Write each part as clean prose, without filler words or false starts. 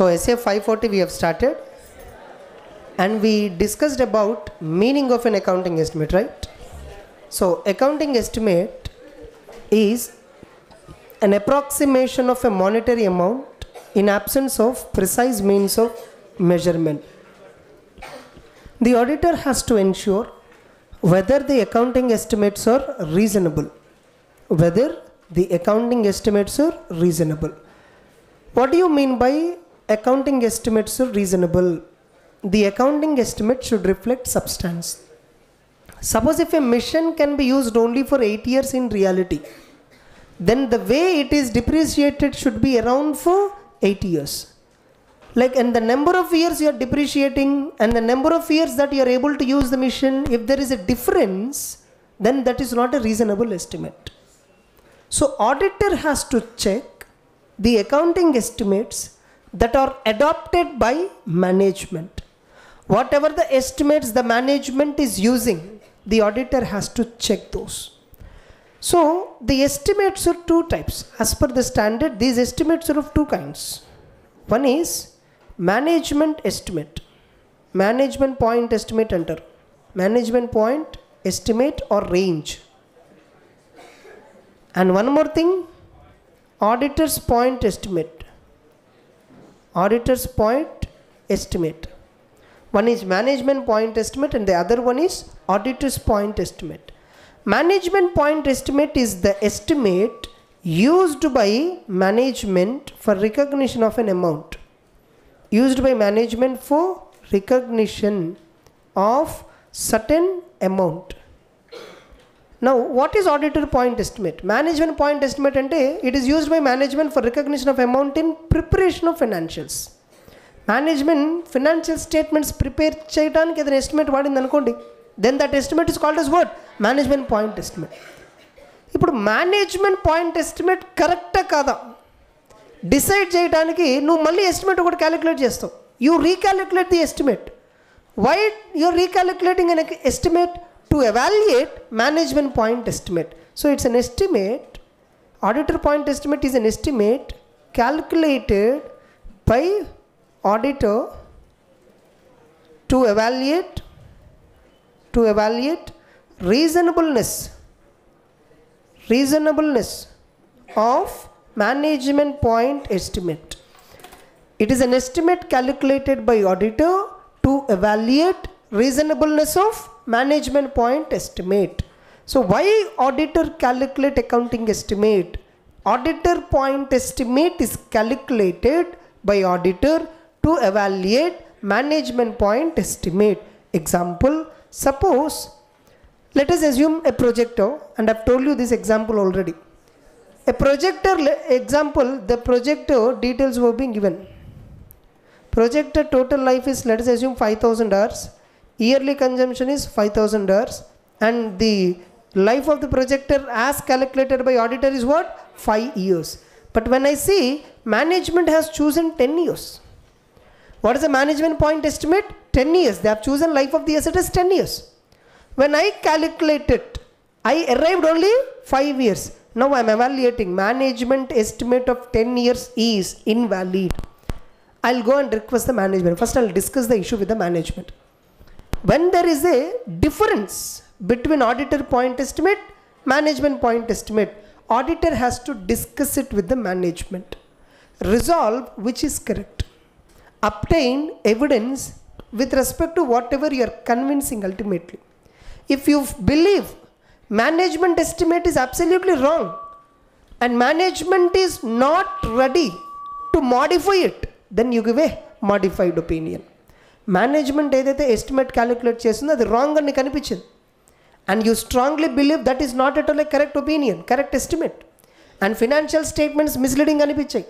So SA 540 we have started, and we discussed about meaning of an accounting estimate, right? So accounting estimate is an approximation of a monetary amount in absence of precise means of measurement. The auditor has to ensure whether the accounting estimates are reasonable. Whether the accounting estimates are reasonable. What do you mean by accounting estimates are reasonable? The accounting estimate should reflect substance. Suppose if a machine can be used only for 8 years in reality, then the way it is depreciated should be around for 8 years. Like, and the number of years you are depreciating and the number of years that you are able to use the machine, if there is a difference, then that is not a reasonable estimate. So auditor has to check the accounting estimates that are adopted by management. Whatever the estimates the management is using, the auditor has to check those. So the estimates are two types. As per the standard, these estimates are of two kinds. One is management estimate. Management point estimate enter. Management point estimate or range. And one more thing, auditor's point estimate. Auditor's point estimate. One is management point estimate and the other one is auditor's point estimate. Management point estimate is the estimate used by management for recognition of an amount. Used by management for recognition of certain amount. Now, what is auditor point estimate? Management point estimate ante, it is used by management for recognition of amount in preparation of financials. Management financial statements prepare cheyadaniki edaina estimate vaadindi anukondi, then that estimate is called as what? Management point estimate. ఇప్పుడు management point estimate కరెక్టా కాదా decide చేయడానికి నువ్వు మళ్ళీ estimate ఒకటి calculate చేస్తావు. You recalculate the estimate. Why you are recalculating an estimate? To evaluate management point estimate. So it's an estimate. Auditor point estimate is an estimate calculated by auditor to evaluate reasonableness of management point estimate. It is an estimate calculated by auditor to evaluate reasonableness of management point estimate. So why auditor calculate accounting estimate? Auditor point estimate is calculated by auditor to evaluate management point estimate. Example, suppose let us assume a projector, and I have told you this example already. A projector example, the projector details were being given. Projector total life is, let us assume 5,000 hours. Yearly consumption is 5,000 hours, and the life of the projector as calculated by auditor is what? 5 years. But when I see management has chosen 10 years. What is the management point estimate? 10 years. They have chosen life of the asset as 10 years. When I calculate it, I arrived only 5 years. Now I am evaluating management estimate of 10 years is invalid. I'll go and request the management. First I'll discuss the issue with the management. When there is a difference between auditor point estimate, management point estimate, auditor has to discuss it with the management. Resolve which is correct. Obtain evidence with respect to whatever you are convincing ultimately. If you believe management estimate is absolutely wrong and management is not ready to modify it, then you give a modified opinion. Management ఏదైతే estimate calculate చేస్తుందో అది wrong అని కనిపించింది, and you strongly believe that is not at all a correct opinion, correct estimate, and financial statements misleading అనిపించాయి.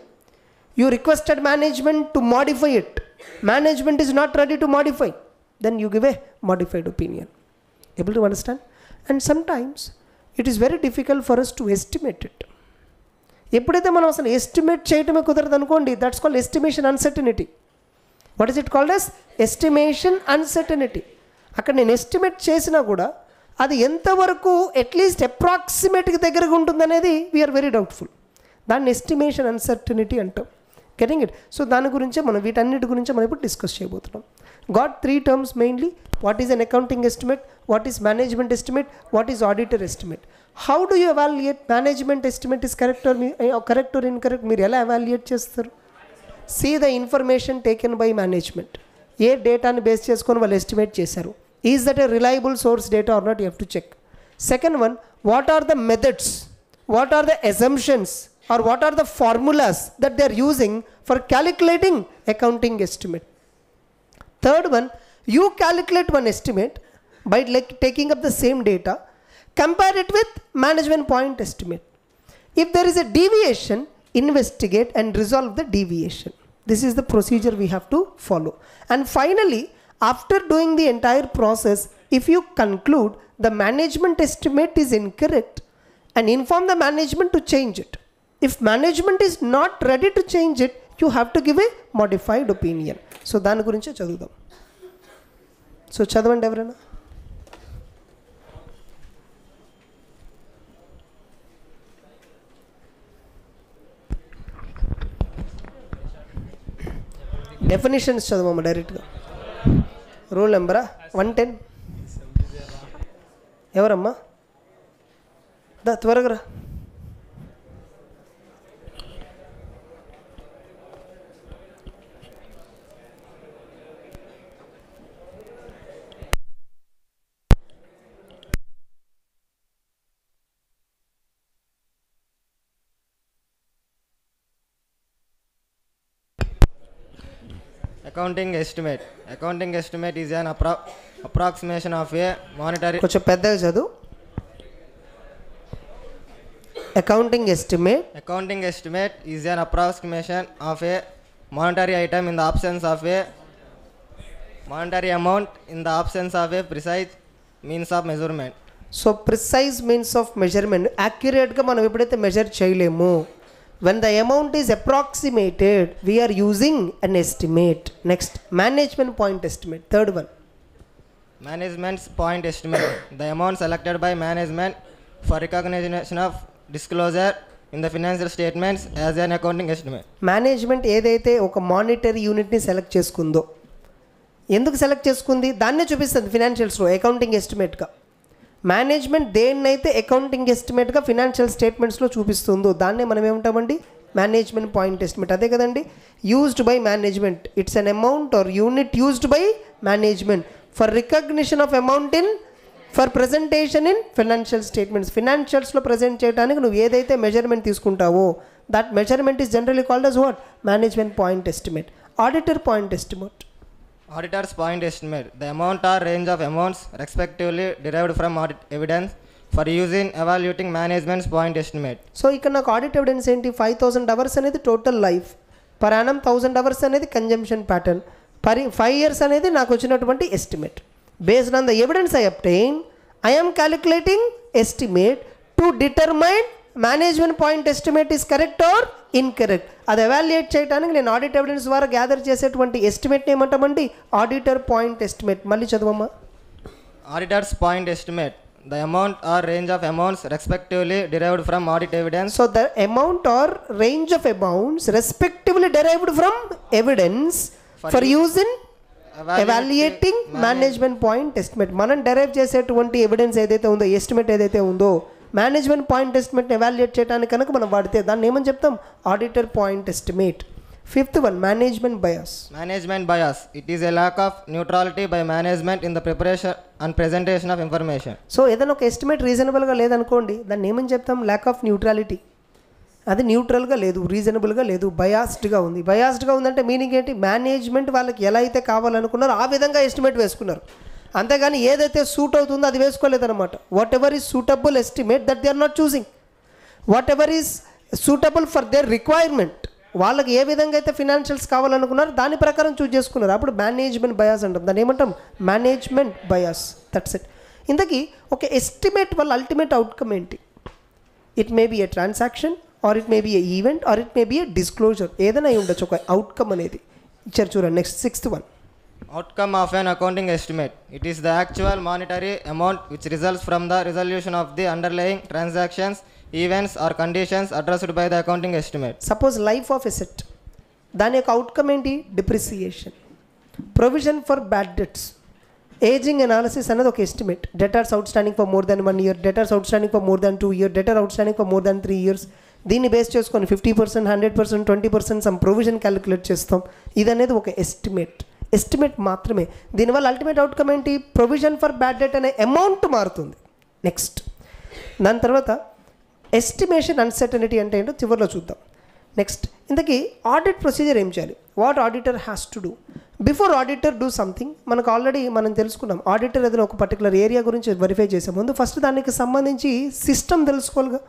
You requested management to modify it, management is not ready to modify, then you give a modified opinion. Able to understand? And sometimes it is very difficult for us to estimate it. ఎప్పుడైతే మనం అసలు estimate చేయటమే కుదరదు అనుకోండి, that's called estimation uncertainty. What is it called as estimation uncertainty. అక్కడ నేను estimate చేసినా కూడా అది ఎంతవరకు అట్లీస్ట్ అప్రాక్సిమేట్కి దగ్గరగా ఉంటుందనేది వీఆర్ వెరీ డౌట్ఫుల్. దాన్ని ఎస్టిమేషన్ అన్సర్టనిటీ అంటాం. Getting it. సో దాని గురించే మనం వీటన్నిటి గురించి మనం ఇప్పుడు డిస్కస్ చేయబోతున్నాం. Got 3 terms mainly. What is an accounting estimate, what is management estimate, what is auditor estimate. How do you evaluate management estimate is correct or incorrect? మీరు ఎలా ఎవాల్యుయేట్ చేస్తారు? See the information taken by management. ఏ డేటాని base చేసుకొని వాళ్ళు estimate చేశారు. Is that a reliable source data or not? You have to check. Second one, what are the methods, what are the assumptions, or what are the formulas that they are using for calculating accounting estimate. Third one, you calculate one estimate by taking up the same data, compare it with management point estimate. If there is a deviation, investigate and resolve the deviation. This is the procedure we have to follow. And finally, after doing the entire process, if you conclude the management estimate is incorrect, and inform the management to change it. If management is not ready to change it, you have to give a modified opinion. So దాని గురించి చదువుదాం. So చదవండి ఎవరైనా. Definitions చదవమ్మా డైరెక్ట్గా. Rule నెంబరా 110. ఎవరమ్మా? త్వరగా రా. Accounting estimate. Accounting estimate is an approximation of a monetary. కొంచెం పెద్దగా చదువు. Accounting estimate. Accounting estimate is an approximation of a monetary item in the absence of a monetary amount in the absence of a precise means of measurement. So precise means of measurement. యాక్యురేట్గా మనం ఎప్పుడైతే measure చేయలేము, when the amount is approximated, we are using an estimate. Next, management point estimate. Third one, Management's point estimate. The amount selected by management for recognition of disclosure in the financial statements as an accounting estimate. Management ఏదైతే ఒక monetary యూనిట్ని select చేసుకుందో, ఎందుకు select చేసుకుంది దాన్నే చూపిస్తుంది ఫినాన్షియల్స్లో accounting ఎస్టిమేట్గా. Management దేన్నైతే accounting ఎస్టిమేట్గా ఫినాన్షియల్ స్టేట్మెంట్స్లో చూపిస్తుందో దాన్నే మనం ఏమంటామండి? Management point estimate. అదే కదండి, used by management. It's an amount or unit used by management for recognition of amount in for presentation in financial statements. ఫినాన్షియల్స్లో ప్రజెంట్ చేయడానికి నువ్వు ఏదైతే మెజర్మెంట్ తీసుకుంటావో that measurement is generally called as what? Management point estimate. Auditor point estimate. Auditor's point estimate. The amount or range of amounts respectively derived from audit evidence for use in evaluating management's point estimate. So ఇక్కడ నాకు audit evidence ఏంటి? 5000 hours అనేది total life, per annum 1000 hours అనేది consumption pattern, 5 years అనేది నాకు వచ్చినటువంటి estimate. Based on the evidence I obtain, I am calculating estimate to determine management point estimate is correct or incorrect. అది evaluate చేయడానికి నేను audit evidence ద్వారా gather చేసేటువంటి ఎస్టిమేట్ని ఏమంటామండి? Auditor point estimate. మళ్ళీ చదవమ్మా. Auditor's point estimate. The amount or range of amounts respectively derived from audit evidence. So the amount or range of amounts respectively derived from evidence for use in evaluating management point estimate. మనం derive చేసేటువంటి evidence ఏదైతే ఉందో, estimate ఏదైతే ఉందో, management point ఎస్టిమేట్ని evaluate చేయడానికి కనుక మనం వాడితే దాన్ని ఏమని చెప్తాం? Auditor point estimate. Fifth one, management bias. Management bias. It is a lack of neutrality by management in the preparation and presentation of information. So ఏదైనా ఒక ఎస్టిమేట్ రీజనబుల్గా లేదనుకోండి, దాన్ని ఏమని చెప్తాం? Lack of neutrality. అది న్యూట్రల్గా లేదు, రీజనబుల్గా లేదు, బయాస్డ్గా ఉంది. బయాస్డ్గా ఉందంటే మీనింగ్ ఏంటి? మేనేజ్మెంట్ వాళ్ళకి ఎలా అయితే కావాలనుకున్నారో ఆ విధంగా ఎస్టిమేట్ వేసుకున్నారు, అంతేగాని ఏదైతే సూట్ అవుతుందో అది వేసుకోలేదన్నమాట. Whatever is suitable estimate that they are not choosing. Whatever is suitable for their requirement, వాళ్ళకి ఏ విధంగా అయితే ఫినాన్షియల్స్ కావాలనుకున్నారో దాని ప్రకారం చూస్ చేసుకున్నారు. అప్పుడు మేనేజ్మెంట్ బయాస్ అంటాం. దాన్ని ఏమంటాం? Management bias. That's it. ఇంతకీ ఒక ఎస్టిమేట్ వల్ల అల్టిమేట్ అవుట్కమ్ ఏంటి? It may be a transaction, or it may be a event, or it may be a disclosure. ఏదైనా అయి ఉండొచ్చు ఒక అవుట్కమ్ అనేది. ఇచ్చారు చూడండి. Next 6th one. Outcome of an accounting estimate. It is the actual monetary amount which results from the resolution of the underlying transactions, events or conditions addressed by the accounting estimate. Suppose life of asset. దాని యొక్క outcome ఏంటి? Depreciation. Provision for bad debts, ageing analysis అనేది ఒక estimate. Debtors outstanding for more than 1 year, debtors outstanding for more than 2 years, debtor outstanding for more than 3 years. దీన్ని base చేసుకొని 50%, 100%, 20% some provision calculate చేస్తాం. ఇది అనేది ఒక estimate మాత్రమే. దీనివల్ల అల్టిమేట్ అవుట్కమ్ ఏంటి? ప్రొవిజన్ ఫర్ బ్యాడ్ డెట్ అనే అమౌంట్ మారుతుంది. నెక్స్ట్ దాని తర్వాత ఎస్టిమేషన్ అన్సర్టనిటీ అంటే ఏంటో చివరిలో చూద్దాం. నెక్స్ట్ ఇంతకీ ఆడిట్ ప్రొసీజర్ ఏం చేయాలి? What auditor has to do before auditor do something? మనకు ఆల్రెడీ మనం తెలుసుకున్నాం. ఆడిటర్ ఏదైనా ఒక పర్టికులర్ ఏరియా గురించి వెరిఫై చేసే ముందు ఫస్ట్ దానికి సంబంధించి సిస్టమ్ తెలుసుకోవాలిగా.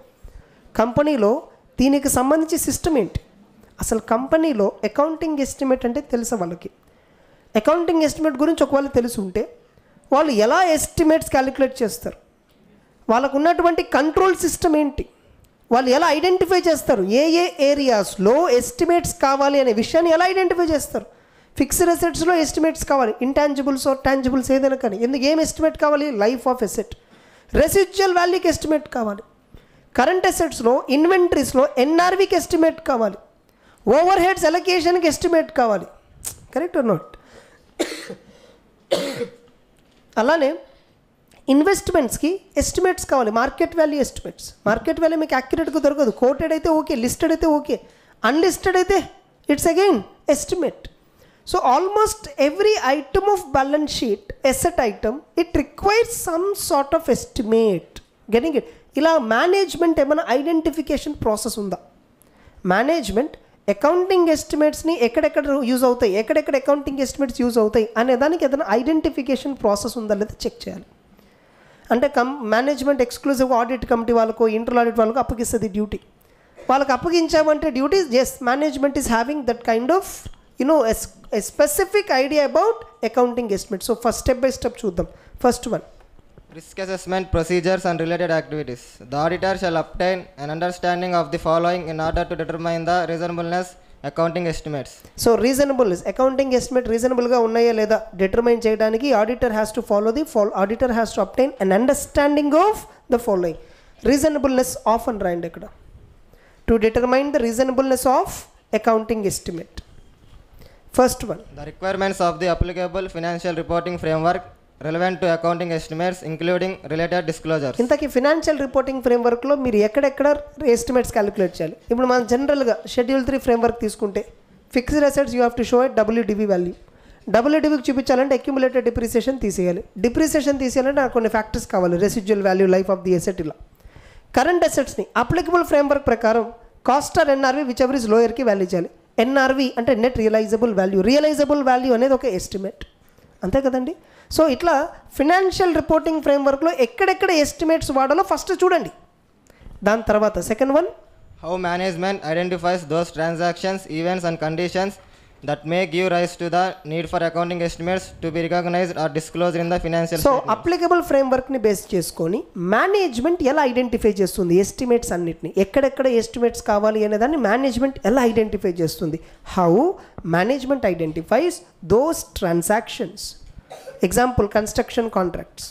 కంపెనీలో దీనికి సంబంధించి సిస్టమ్ ఏంటి? అసలు కంపెనీలో అకౌంటింగ్ ఎస్టిమేట్ అంటే తెలుసా వాళ్ళకి? అకౌంటింగ్ ఎస్టిమేట్ గురించి ఒకవేళ తెలిసి ఉంటే వాళ్ళు ఎలా ఎస్టిమేట్స్ క్యాలిక్యులేట్ చేస్తారు? వాళ్ళకు ఉన్నటువంటి కంట్రోల్ సిస్టమ్ ఏంటి? వాళ్ళు ఎలా ఐడెంటిఫై చేస్తారు? ఏ ఏరియాస్లో ఎస్టిమేట్స్ కావాలి అనే విషయాన్ని ఎలా ఐడెంటిఫై చేస్తారు? ఫిక్స్డ్ అసెట్స్లో ఎస్టిమేట్స్ కావాలి, ఇంటాంజిబుల్స్ ఆర్ టాంజిబుల్స్ ఏదైనా కానీ. ఎందుకు ఏం ఎస్టిమేట్ కావాలి? Life of asset. రెసిడ్యువల్ వాల్యూకి ఎస్టిమేట్ కావాలి. కరెంట్ అసెట్స్లో ఇన్వెంటరీస్లో ఎన్ఆర్వికి ఎస్టిమేట్ కావాలి. ఓవర్ హెడ్స్ అలొకేషన్కి ఎస్టిమేట్ కావాలి. Correct or not? అలానే ఇన్వెస్ట్మెంట్స్కి ఎస్టిమేట్స్ కావాలి. Market value estimates. Market value మీకు యాక్యురేట్గా దొరకదు. కోటెడ్ అయితే ఓకే, లిస్టెడ్ అయితే ఓకే, అన్లిస్టెడ్ అయితే it's again estimate. So almost every item of balance sheet, asset item, it requires some sort of estimate. Getting it? ఇలా management ఏమైనా identification process ఉందా? Management accounting ఎస్టిమేట్స్ని ఎక్కడెక్కడ యూజ్ అవుతాయి, ఎక్కడెక్కడ accounting estimates use అవుతాయి అనే దానికి ఏదైనా ఐడెంటిఫికేషన్ ప్రాసెస్ ఉందా లేదా చెక్ చేయాలి. అంటే మేనేజ్మెంట్ ఎక్స్క్లూజివ్గా ఆడిట్ కమిటీ వాళ్ళకు, ఇంటర్నల్ ఆడిట్ వాళ్ళకు అప్పగిస్తుంది డ్యూటీ. వాళ్ళకి అప్పగించామంటే duties, yes management is having that kind of a specific idea about accounting estimate. So first step by step చూద్దాం. First one, risk assessment procedures and related activities. The auditor shall obtain an understanding of the following in order to determine the reasonableness accounting estimates. So reasonableness, accounting estimate reasonable గా ఉన్నాయా లేదా determine చేయడానికి auditor has to auditor has to obtain an understanding of the following. Reasonableness often రాయండి ఇక్కడ. To determine the reasonableness of accounting estimate. First one, the requirements of the applicable financial reporting framework relevant to accounting estimates including related disclosures. ఇంతకీ financial reporting ఫ్రేమ్వర్క్లో మీరు ఎక్కడెక్కడ estimates calculate చేయాలి? ఇప్పుడు మనం జనరల్గా షెడ్యూల్ 3 ఫ్రేమ్వర్క్ తీసుకుంటే fixed assets you have to show at WDV value. WDVకి చూపించాలంటే అక్యుములేటెడ్ డిప్రిసియేషన్ తీసేయాలి. డిప్రిసియేషన్ తీసేయాలంటే నాకు కొన్ని ఫ్యాక్టర్స్ కావాలి, residual value, life of the asset. ఇలా కరెంట్ అసెట్స్ని అప్లికబుల్ ఫ్రేమ్వర్క్ ప్రకారం cost or NRV whichever is లోయర్కి వాల్యూ చేయాలి. NRV అంటే net realisable value. Realisable value అనేది ఒక ఎస్టిమేట్, అంతే కదండి? సో ఇట్లా ఫినాన్షియల్ రిపోర్టింగ్ ఫ్రేమ్వర్క్లో ఎక్కడెక్కడ ఎస్టిమేట్స్ వాడాలో ఫస్ట్ చూడండి. దాని తర్వాత second one, how management identifies those transactions, events and conditions that may give rise to the need for accounting estimates to be recognized or disclosed in the financial statements. So applicable ఫ్రేమ్వర్క్ని base చేసుకొని management ఎలా identify చేస్తుంది estimates అన్నిటిని? ఎక్కడెక్కడ estimates కావాలి అనే దాన్ని management ఎలా ఐడెంటిఫై చేస్తుంది? How management identifies those transactions. Example construction contracts.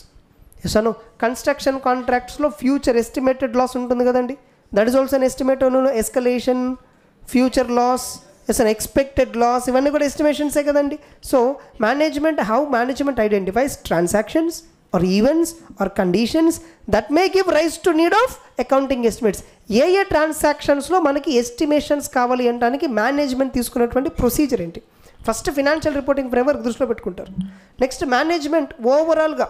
అను కన్స్ట్రక్షన్ కాంట్రాక్ట్స్లో ఫ్యూచర్ ఎస్టిమేటెడ్ లాస్ ఉంటుంది కదండి. That is also an estimate. Escalation, future loss, as an expected loss, ఇవన్నీ కూడా ఎస్టిమేషన్సే కదండి. So management, how management identifies transactions or events or conditions that may give rise to need of accounting estimates. ఏ ట్రాన్సాక్షన్స్లో మనకి estimations కావాలి అనడానికి management తీసుకున్నటువంటి ప్రొసీజర్ ఏంటి? ఫస్ట్ ఫినాన్షియల్ రిపోర్టింగ్ ఫ్రేమ్వర్క్ దృష్టిలో పెట్టుకుంటారు. నెక్స్ట్ మేనేజ్మెంట్ ఓవరాల్గా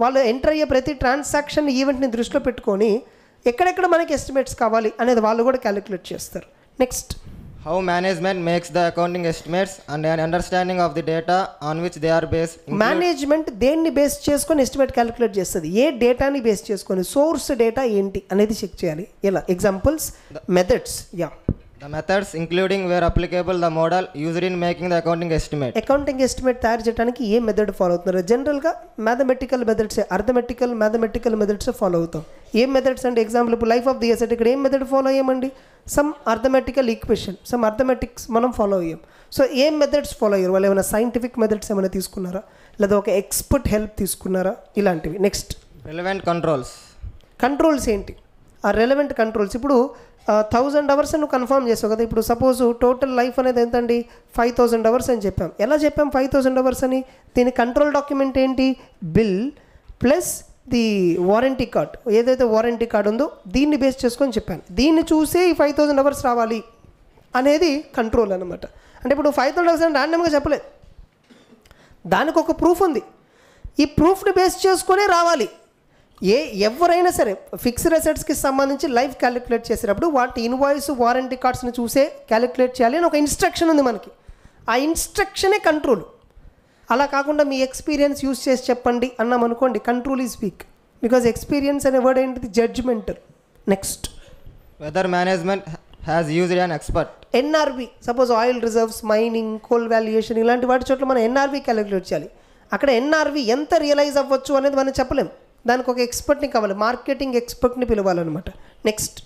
వాళ్ళు ఎంటర్ అయ్యే ప్రతి ట్రాన్సాక్షన్ ఈవెంట్ని దృష్టిలో పెట్టుకొని ఎక్కడెక్కడ మనకి ఎస్టిమేట్స్ కావాలి అనేది వాళ్ళు కూడా క్యాలిక్యులేట్ చేస్తారు. Next, how management makes the accounting estimates and an understanding of the data on which they are based. Management దేన్ని బేస్ చేసుకొని ఎస్టిమేట్ క్యాలిక్యులేట్ చేస్తుంది? ఏ డేటాని బేస్ చేసుకొని? సోర్స్ డేటా ఏంటి అనేది చెక్ చేయాలి. ఎలా? Examples, methods. Yeah, the methods including where applicable the model used in making the accounting estimate. Accounting estimate తయారు చేయడానికి ఏ మెథడ్ ఫాలో అవుతున్నారు? జనరల్గా మ్యాథమెటికల్ మెథడ్సే, మ్యాథమెటికల్ మెథడ్సే ఫాలో అవుతాం. ఏం మెథడ్స్ అంటే ఎగ్జాంపుల్ ఇప్పుడు లైఫ్ ఆఫ్ ది అసెట్, ఇక్కడ ఏం మెథడ్ ఫాలో అయ్యామండి? Some arithmetical equation, some arithmetics మనం ఫాలో అయ్యాం. సో ఏం మెథడ్స్ ఫాలో అయ్యారు? వాళ్ళు ఏమైనా సైంటిఫిక్ మెథడ్స్ ఏమైనా తీసుకున్నారా, లేదా ఒక ఎక్స్పర్ట్ హెల్ప్ తీసుకున్నారా? ఇలాంటివి. Next, relevant controls. కంట్రోల్స్ ఏంటి? ఆ రెలవెంట్ కంట్రోల్స్. ఇప్పుడు 1000 అవర్స్ నువ్వు కన్ఫర్మ్ చేసావు కదా. ఇప్పుడు సపోజ్ టోటల్ లైఫ్ అనేది ఎంతండి 5000 అవర్స్ అని చెప్పాం. ఎలా చెప్పాం 5000 అవర్స్ అని? దీని కంట్రోల్ డాక్యుమెంట్ ఏంటి? Bill plus the warranty card, ఏదైతే వారంటీ కార్డ్ ఉందో దీన్ని బేస్ చేసుకొని చెప్పాను. దీన్ని చూసే ఈ 5000 అవర్స్ రావాలి అనేది కంట్రోల్ అనమాట. అంటే ఇప్పుడు 5000 అవర్స్ అని ర్యాండమ్గా చెప్పలేదు, దానికి ఒక ప్రూఫ్ ఉంది. ఈ ప్రూఫ్ని బేస్ చేసుకునే రావాలి. ఎవరైనా సరే ఫిక్స్డ్ అసెట్స్కి సంబంధించి లైఫ్ క్యాలిక్యులేట్ చేసేటప్పుడు వాటి ఇన్వాయిస్ వారంటీ కార్డ్స్ని చూసే క్యాలిక్యులేట్ చేయాలి అని ఒక ఇన్స్ట్రక్షన్ ఉంది మనకి. ఆ ఇన్స్ట్రక్షనే కంట్రోల్. అలా కాకుండా మీ ఎక్స్పీరియన్స్ యూస్ చేసి చెప్పండి అన్నాం అనుకోండి, control is weak. Because experience అనే వర్డ్ ఏంటిది? Judgemental. Next, whether management has used an expert. NRV, suppose oil reserves, mining, coal valuation ఇలాంటి వాటి చోట్ల మనం ఎన్ఆర్వి క్యాలిక్యులేట్ చేయాలి. అక్కడ ఎన్ఆర్వి ఎంత రియలైజ్ అవ్వచ్చు అనేది మనం చెప్పలేం, దానికి ఒక ఎక్స్పర్ట్ని కావాలి, మార్కెటింగ్ ఎక్స్పర్ట్ని పిలవాలన్నమాట. Next,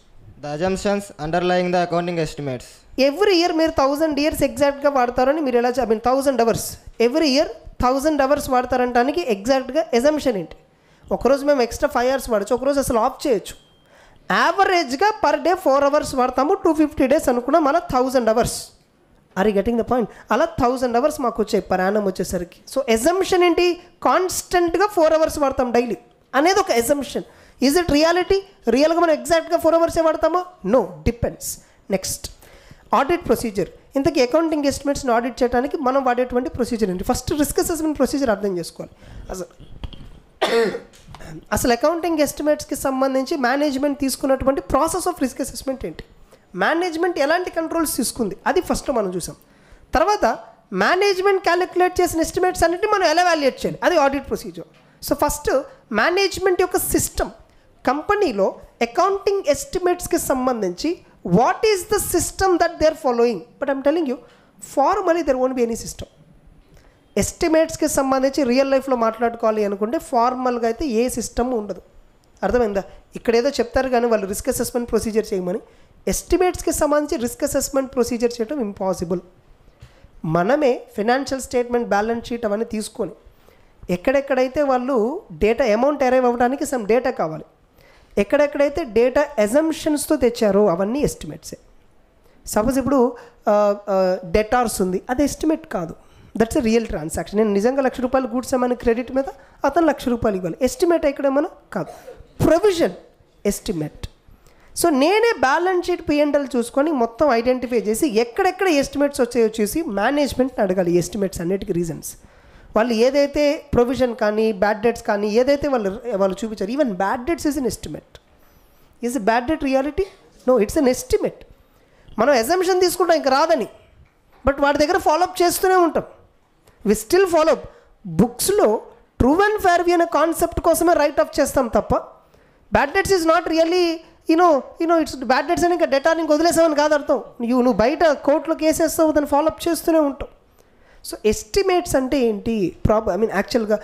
the assumptions underlying the accounting estimates. Every year మీరు 1000 ఇయర్స్ ఎగ్జాక్ట్గా వాడతారని మీరు ఎలా 1000 అవర్స్ ఎవ్రీ ఇయర్ 1000 అవర్స్ వాడతారంటానికి ఎగ్జాక్ట్గా ఎజంప్షన్ ఏంటి? ఒకరోజు మేము ఎక్స్ట్రా 5 అవర్స్ వాడచ్చు, ఒకరోజు అసలు ఆఫ్ చేయొచ్చు. యావరేజ్గా పర్ డే 4 అవర్స్ వాడతాము, 250 డేస్ అనుకున్నాం, అలా 1000 hours. Are you getting the point? అలా 1000 అవర్స్ మాకు వచ్చాయి పర్ యానం వచ్చేసరికి. సో ఎజంప్షన్ ఏంటి? కాన్స్టెంట్గా 4 అవర్స్ వాడతాం డైలీ అనేది ఒక ఎజంప్షన్. Is it reality? రియల్గా మనం ఎగ్జాక్ట్గా 4 అవర్సే వాడతామా? No, depends. Next, audit procedure. ఇంతకీ అకౌంటింగ్ ఎస్టిమేట్స్ని ఆడిట్ చేయడానికి మనం వాడేటువంటి ప్రొసీజర్ ఏంటి? ఫస్ట్ రిస్క్ అసెస్మెంట్ ప్రొసీజర్ అర్థం చేసుకోవాలి. అసలు అకౌంటింగ్ ఎస్టిమేట్స్కి సంబంధించి మేనేజ్మెంట్ తీసుకున్నటువంటి ప్రాసెస్ ఆఫ్ రిస్క్ అసెస్మెంట్ ఏంటి, మేనేజ్మెంట్ ఎలాంటి కంట్రోల్స్ తీసుకుంది, అది ఫస్ట్ మనం చూసాం. తర్వాత మేనేజ్మెంట్ క్యాలిక్యులేట్ చేసిన ఎస్టిమేట్స్ అన్నింటినీ మనం ఎలా వాల్యుయేట్ చేయాలి, అది audit procedure. So first management యొక్క సిస్టమ్, కంపెనీలో అకౌంటింగ్ ఎస్టిమేట్స్కి సంబంధించి what is the system that they are following. But I'm telling you, formally there won't be any system. ఎస్టిమేట్స్కి సంబంధించి రియల్ లైఫ్లో మాట్లాడుకోవాలి అనుకుంటే ఫార్మల్గా అయితే ఏ సిస్టమ్ ఉండదు. అర్థమైందా? ఇక్కడ ఏదో చెప్తారు కానీ వాళ్ళు రిస్క్ అసెస్మెంట్ ప్రొసీజర్ చేయమని. ఎస్టిమేట్స్కి సంబంధించి రిస్క్ అసెస్మెంట్ ప్రొసీజర్ చేయడం ఇంపాసిబుల్. మనమే ఫైనాన్షియల్ స్టేట్మెంట్, బ్యాలెన్స్ షీట్ అవన్నీ తీసుకొని ఎక్కడెక్కడైతే వాళ్ళు డేటా అమౌంట్ అరైవ్ అవ్వడానికి సమ్ డేటా కావాలి, ఎక్కడెక్కడైతే డేటా అజంప్షన్స్తో తెచ్చారో అవన్నీ ఎస్టిమేట్సే. సపోజ్ ఇప్పుడు డెటార్స్ ఉంది, అది ఎస్టిమేట్ కాదు, దట్స్ ఎ రియల్ ట్రాన్సాక్షన్. నేను నిజంగా 1,00,000 రూపాయలు గూడ్స్ ఏమైనా క్రెడిట్ మీద అతను 1,00,000 రూపాయలు ఇవ్వాలి, ఎస్టిమేట్ ఇక్కడ ఏమైనా కాదు, ప్రొవిజన్ ఎస్టిమేట్. సో నేనే బ్యాలెన్స్ షీట్ P&L చూసుకొని మొత్తం ఐడెంటిఫై చేసి ఎక్కడెక్కడ ఎస్టిమేట్స్ వచ్చాయో చూసి మేనేజ్మెంట్ని అడగాలి. ఎస్టిమేట్స్ అన్నిటికీ రీజన్స్, వాళ్ళు ఏదైతే ప్రొవిజన్ కానీ బ్యాడ్ డెట్స్ కానీ ఏదైతే వాళ్ళు చూపించారు, even bad debts is an estimate. Is a bad debt reality? No, it's an estimate. మనం ఎజంప్షన్ తీసుకుంటాం ఇంకా రాదని, బట్ వాటి దగ్గర ఫాలోఅప్ చేస్తూనే ఉంటాం. We still follow up. బుక్స్లో ట్రూ అండ్ ఫేర్ వ్యూ అనే కాన్సెప్ట్ కోసమే రైట్ ఆఫ్ చేస్తాం తప్ప bad debts is not really you know it's bad debts అని ఇంకా డేటా నీకు వదిలేసామని కాదు అర్థం. నువ్వు బయట కోర్టులో కేసేస్తావు, దాన్ని ఫాలోఅప్ చేస్తూనే ఉంటావు. సో ఎస్టిమేట్స్ అంటే ఏంటి? యాక్చువల్గా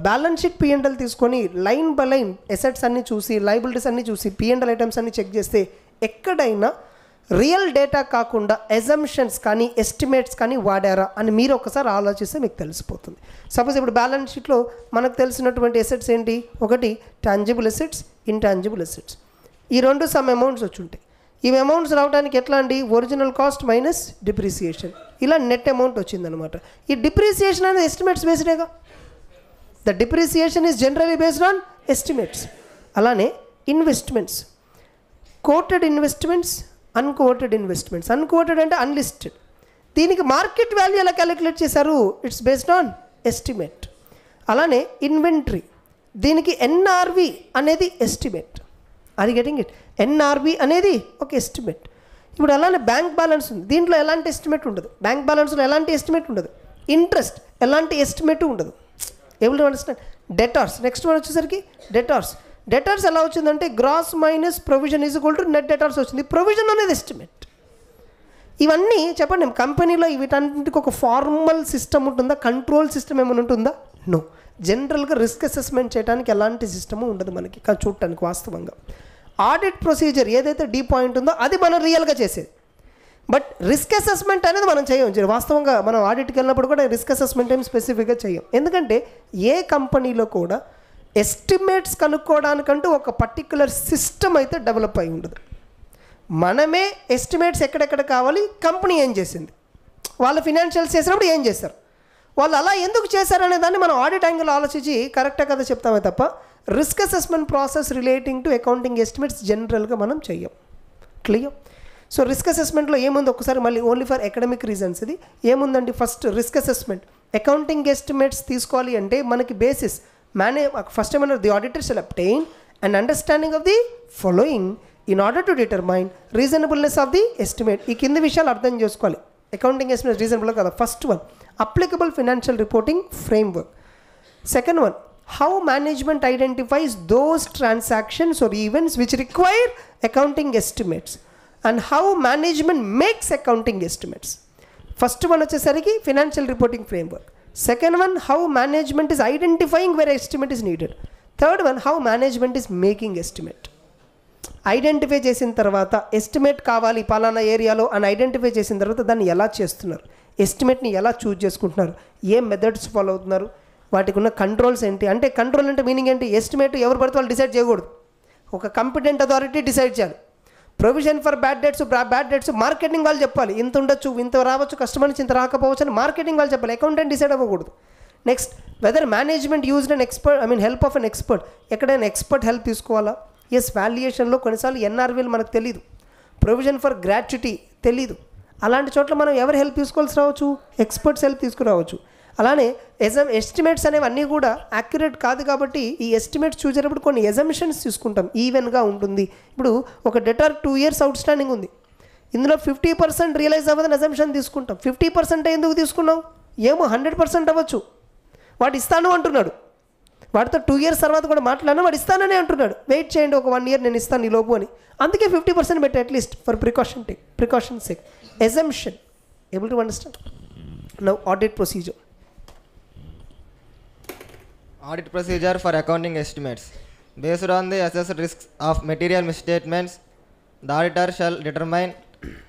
బ్యాలెన్స్ షీట్ P&L తీసుకొని లైన్ బై లైన్ ఎసెట్స్ అన్నీ చూసి, లైబిలిటీస్ అన్నీ చూసి, P&L ఐటమ్స్ అన్నీ చెక్ చేస్తే ఎక్కడైనా రియల్ డేటా కాకుండా ఎజంప్షన్స్ కానీ ఎస్టిమేట్స్ కానీ వాడారా అని మీరు ఒకసారి ఆలోచిస్తే మీకు తెలిసిపోతుంది. సపోజ్ ఇప్పుడు బ్యాలెన్స్ షీట్లో మనకు తెలిసినటువంటి ఎసెట్స్ ఏంటి? ఒకటి టాంజిబుల్ ఎసెట్స్, ఇంటాంజిబుల్ ఎసెట్స్. ఈ రెండు సమ్ అమౌంట్స్ వచ్చి ఉంటాయి. ఈ అమౌంట్స్ రావడానికి ఎట్లా అండి? ఒరిజినల్ కాస్ట్ మైనస్ డిప్రిసియేషన్, ఇలా నెట్ అమౌంట్ వచ్చిందనమాట. ఈ డిప్రిసియేషన్ అనేది ఎస్టిమేట్స్ బేస్డేగా. The depreciation is generally based on estimates. అలానే investments, quoted investments, unquoted investments. Unquoted అంటే అన్లిస్టెడ్, దీనికి మార్కెట్ వాల్యూ ఎలా క్యాలిక్యులేట్ చేశారు? It's based on estimate. అలానే ఇన్వెంటరీ, దీనికి ఎన్ఆర్వి అనేది estimate. Are you getting it? NRV అనేది ఒక ఎస్టిమేట్. ఇప్పుడు అలానే బ్యాంక్ బ్యాలెన్స్ ఉంది, దీంట్లో ఎలాంటి ఎస్టిమేట్ ఉండదు. బ్యాంక్ బ్యాలెన్స్లో ఎలాంటి ఎస్టిమేట్ ఉండదు. ఇంట్రెస్ట్ ఎలాంటి ఎస్టిమేట్ ఉండదు. ఎవరు అండర్స్టాండ్? డెటార్స్, నెక్స్ట్ వన్ వచ్చేసరికి డెటార్స్ ఎలా వచ్చిందంటే gross minus provision is equal to net debtors వచ్చింది. ప్రొవిజన్ అనేది ఎస్టిమేట్. ఇవన్నీ చెప్పండి, కంపెనీలో వీటన్నిటికి ఒక ఫార్మల్ సిస్టమ్ ఉంటుందా? కంట్రోల్ సిస్టమ్ ఏమైనా ఉంటుందా? నో. జనరల్గా రిస్క్ అసెస్మెంట్ చేయడానికి ఎలాంటి సిస్టము ఉండదు మనకి చూడటానికి వాస్తవంగా. ఆడిట్ ప్రొసీజర్ ఏదైతే డీ పాయింట్ ఉందో అది మనం రియల్గా చేసేది. బట్ రిస్క్ అసెస్మెంట్ అనేది మనం చేయం. వాస్తవంగా మనం ఆడిట్కి వెళ్ళినప్పుడు కూడా రిస్క్ అసెస్మెంట్ ఏం స్పెసిఫిక్గా చేయం. ఎందుకంటే ఏ కంపెనీలో కూడా ఎస్టిమేట్స్ కనుక్కోవడానికంటూ ఒక పర్టిక్యులర్ సిస్టమ్ అయితే డెవలప్ అయి ఉండదు. మనమే ఎస్టిమేట్స్ ఎక్కడెక్కడ కావాలి, కంపెనీ ఏం చేసింది, వాళ్ళ ఫినాన్షియల్స్ చేసినప్పుడు ఏం చేశారు, వాళ్ళు అలా ఎందుకు చేశారనే దాన్ని మనం ఆడిట్ యాంగిల్ ఆలోచించి కరెక్టా కదా చెప్తామే తప్ప risk assessment process relating to accounting estimates జనరల్గా మనం చెయ్యం. క్లియర్? సో రిస్క్ అసెస్మెంట్లో ఏముంది ఒకసారి మళ్ళీ ఓన్లీ ఫర్ అకాడమిక్ రీజన్స్ ఇది ఏముందండి. First risk assessment accounting estimates తీసుకోవాలి అంటే మనకి బేసిస్ ఫస్ట్ ఏమన్నా the auditor shall obtain and understanding of the following in order to determine reasonableness of the estimate. ఈ కింది విషయాలు అర్థం చేసుకోవాలి. అకౌంటింగ్ ఎస్టిమేట్ రీజనబుల్ కదా. First one applicable financial reporting framework. Second one how management identifies those transactions or events which require accounting estimates and how management makes accounting estimates. First one vachesariki financial reporting framework. Second one how management is identifying where estimate is needed. Third one how management is making estimate. Identify చేసిన తర్వాత estimate కావాలి పలానా ఏరియాలో అని identify చేసిన తర్వాత దాన్ని ఎలా చేస్తున్నారు, ఎస్టిమేట్ని ఎలా చూజ్ చేసుకుంటున్నారు, ఏ మెథడ్స్ ఫాలో అవుతున్నారు, వాటికి ఉన్న కంట్రోల్స్ ఏంటి. అంటే కంట్రోల్ అంటే మీనింగ్ ఏంటి, ఎస్టిమేట్ ఎవరు పడితే వాళ్ళు డిసైడ్ చేయకూడదు, ఒక కాంపిటెంట్ అథారిటీ డిసైడ్ చేయాలి. Provision for bad debts marketing వాళ్ళు చెప్పాలి, ఇంత ఉండొచ్చు ఇంత రావచ్చు, కస్టమర్ నుంచి ఇంత రాకపోవచ్చు అని మార్కెటింగ్ వాళ్ళు చెప్పాలి, అకౌంటెంట్ డిసైడ్ అవ్వకూడదు. Next whether management used an expert help of an expert, ఎక్కడైనా ఎక్స్పర్ట్ హెల్ప్ తీసుకోవాలా. ఎస్ వాల్యుయేషన్లో కొన్నిసార్లు ఎన్ఆర్వీలు మనకు తెలియదు, ప్రొవిజన్ ఫర్ గ్రాట్యుటీ తెలీదు, అలాంటి చోట్ల మనం ఎవరు హెల్ప్ తీసుకోవాల్సి రావచ్చు, ఎక్స్పర్ట్స్ హెల్ప్ తీసుకురావచ్చు. అలానే ఎస్టిమేట్స్ అనేవి అన్నీ కూడా యాక్యురేట్ కాదు కాబట్టి ఈ ఎస్టిమేట్స్ చూసేటప్పుడు కొన్ని ఎజంప్షన్స్ తీసుకుంటాం, ఈవెన్గా ఉంటుంది. ఇప్పుడు ఒక డెటార్ 2 years అవుట్ స్టాండింగ్ ఉంది, ఇందులో 50% రియలైజ్ అవ్వదని ఎజంప్షన్ తీసుకుంటాం. 50% ఎందుకు తీసుకున్నాం, ఏమో 100% అవ్వచ్చు, వాడు ఇస్తాను అంటున్నాడు, వాడితో 2 years తర్వాత కూడా మాట్లాడినా వాడు ఇస్తాననే అంటున్నాడు, వెయిట్ చేయండి ఒక 1 year నేను ఇస్తాను ఈ లోపు అని. అందుకే 50% పెట్టి at least for precaution sake. Assumption. Able to understand? Now audit procedure. Audit procedure for accounting estimates. Based on the assessed risks of material misstatements, the auditor shall determine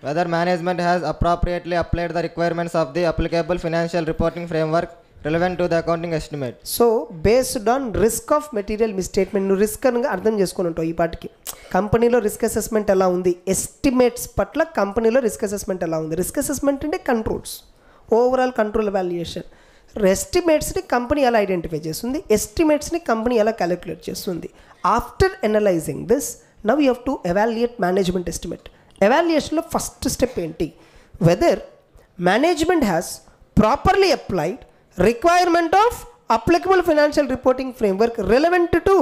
whether management has appropriately applied the requirements of the applicable financial reporting framework relevant to the accounting estimate. So based on risk of material misstatement, నువ్వు risk అనగా అర్థం చేసుకుని ఉంటావు ఈ పాటికి. కంపెనీలో risk assessment ఎలా ఉంది, ఎస్టిమేట్స్ పట్ల కంపెనీలో రిస్క్ అసెస్మెంట్ ఎలా ఉంది. రిస్క్ అసెస్మెంట్ అంటే కంట్రోల్స్, ఓవరాల్ కంట్రోల్ ఎవాల్యుయేషన్. ఎస్టిమేట్స్ని కంపెనీ ఎలా ఐడెంటిఫై చేస్తుంది, ఎస్టిమేట్స్ని కంపెనీ ఎలా క్యాలిక్యులేట్ చేస్తుంది. After analysing this now you have to evaluate management estimate. ఎవాల్యుయేషన్లో ఫస్ట్ స్టెప్ ఏంటి, whether management has properly applied requirement of applicable financial reporting framework relevant to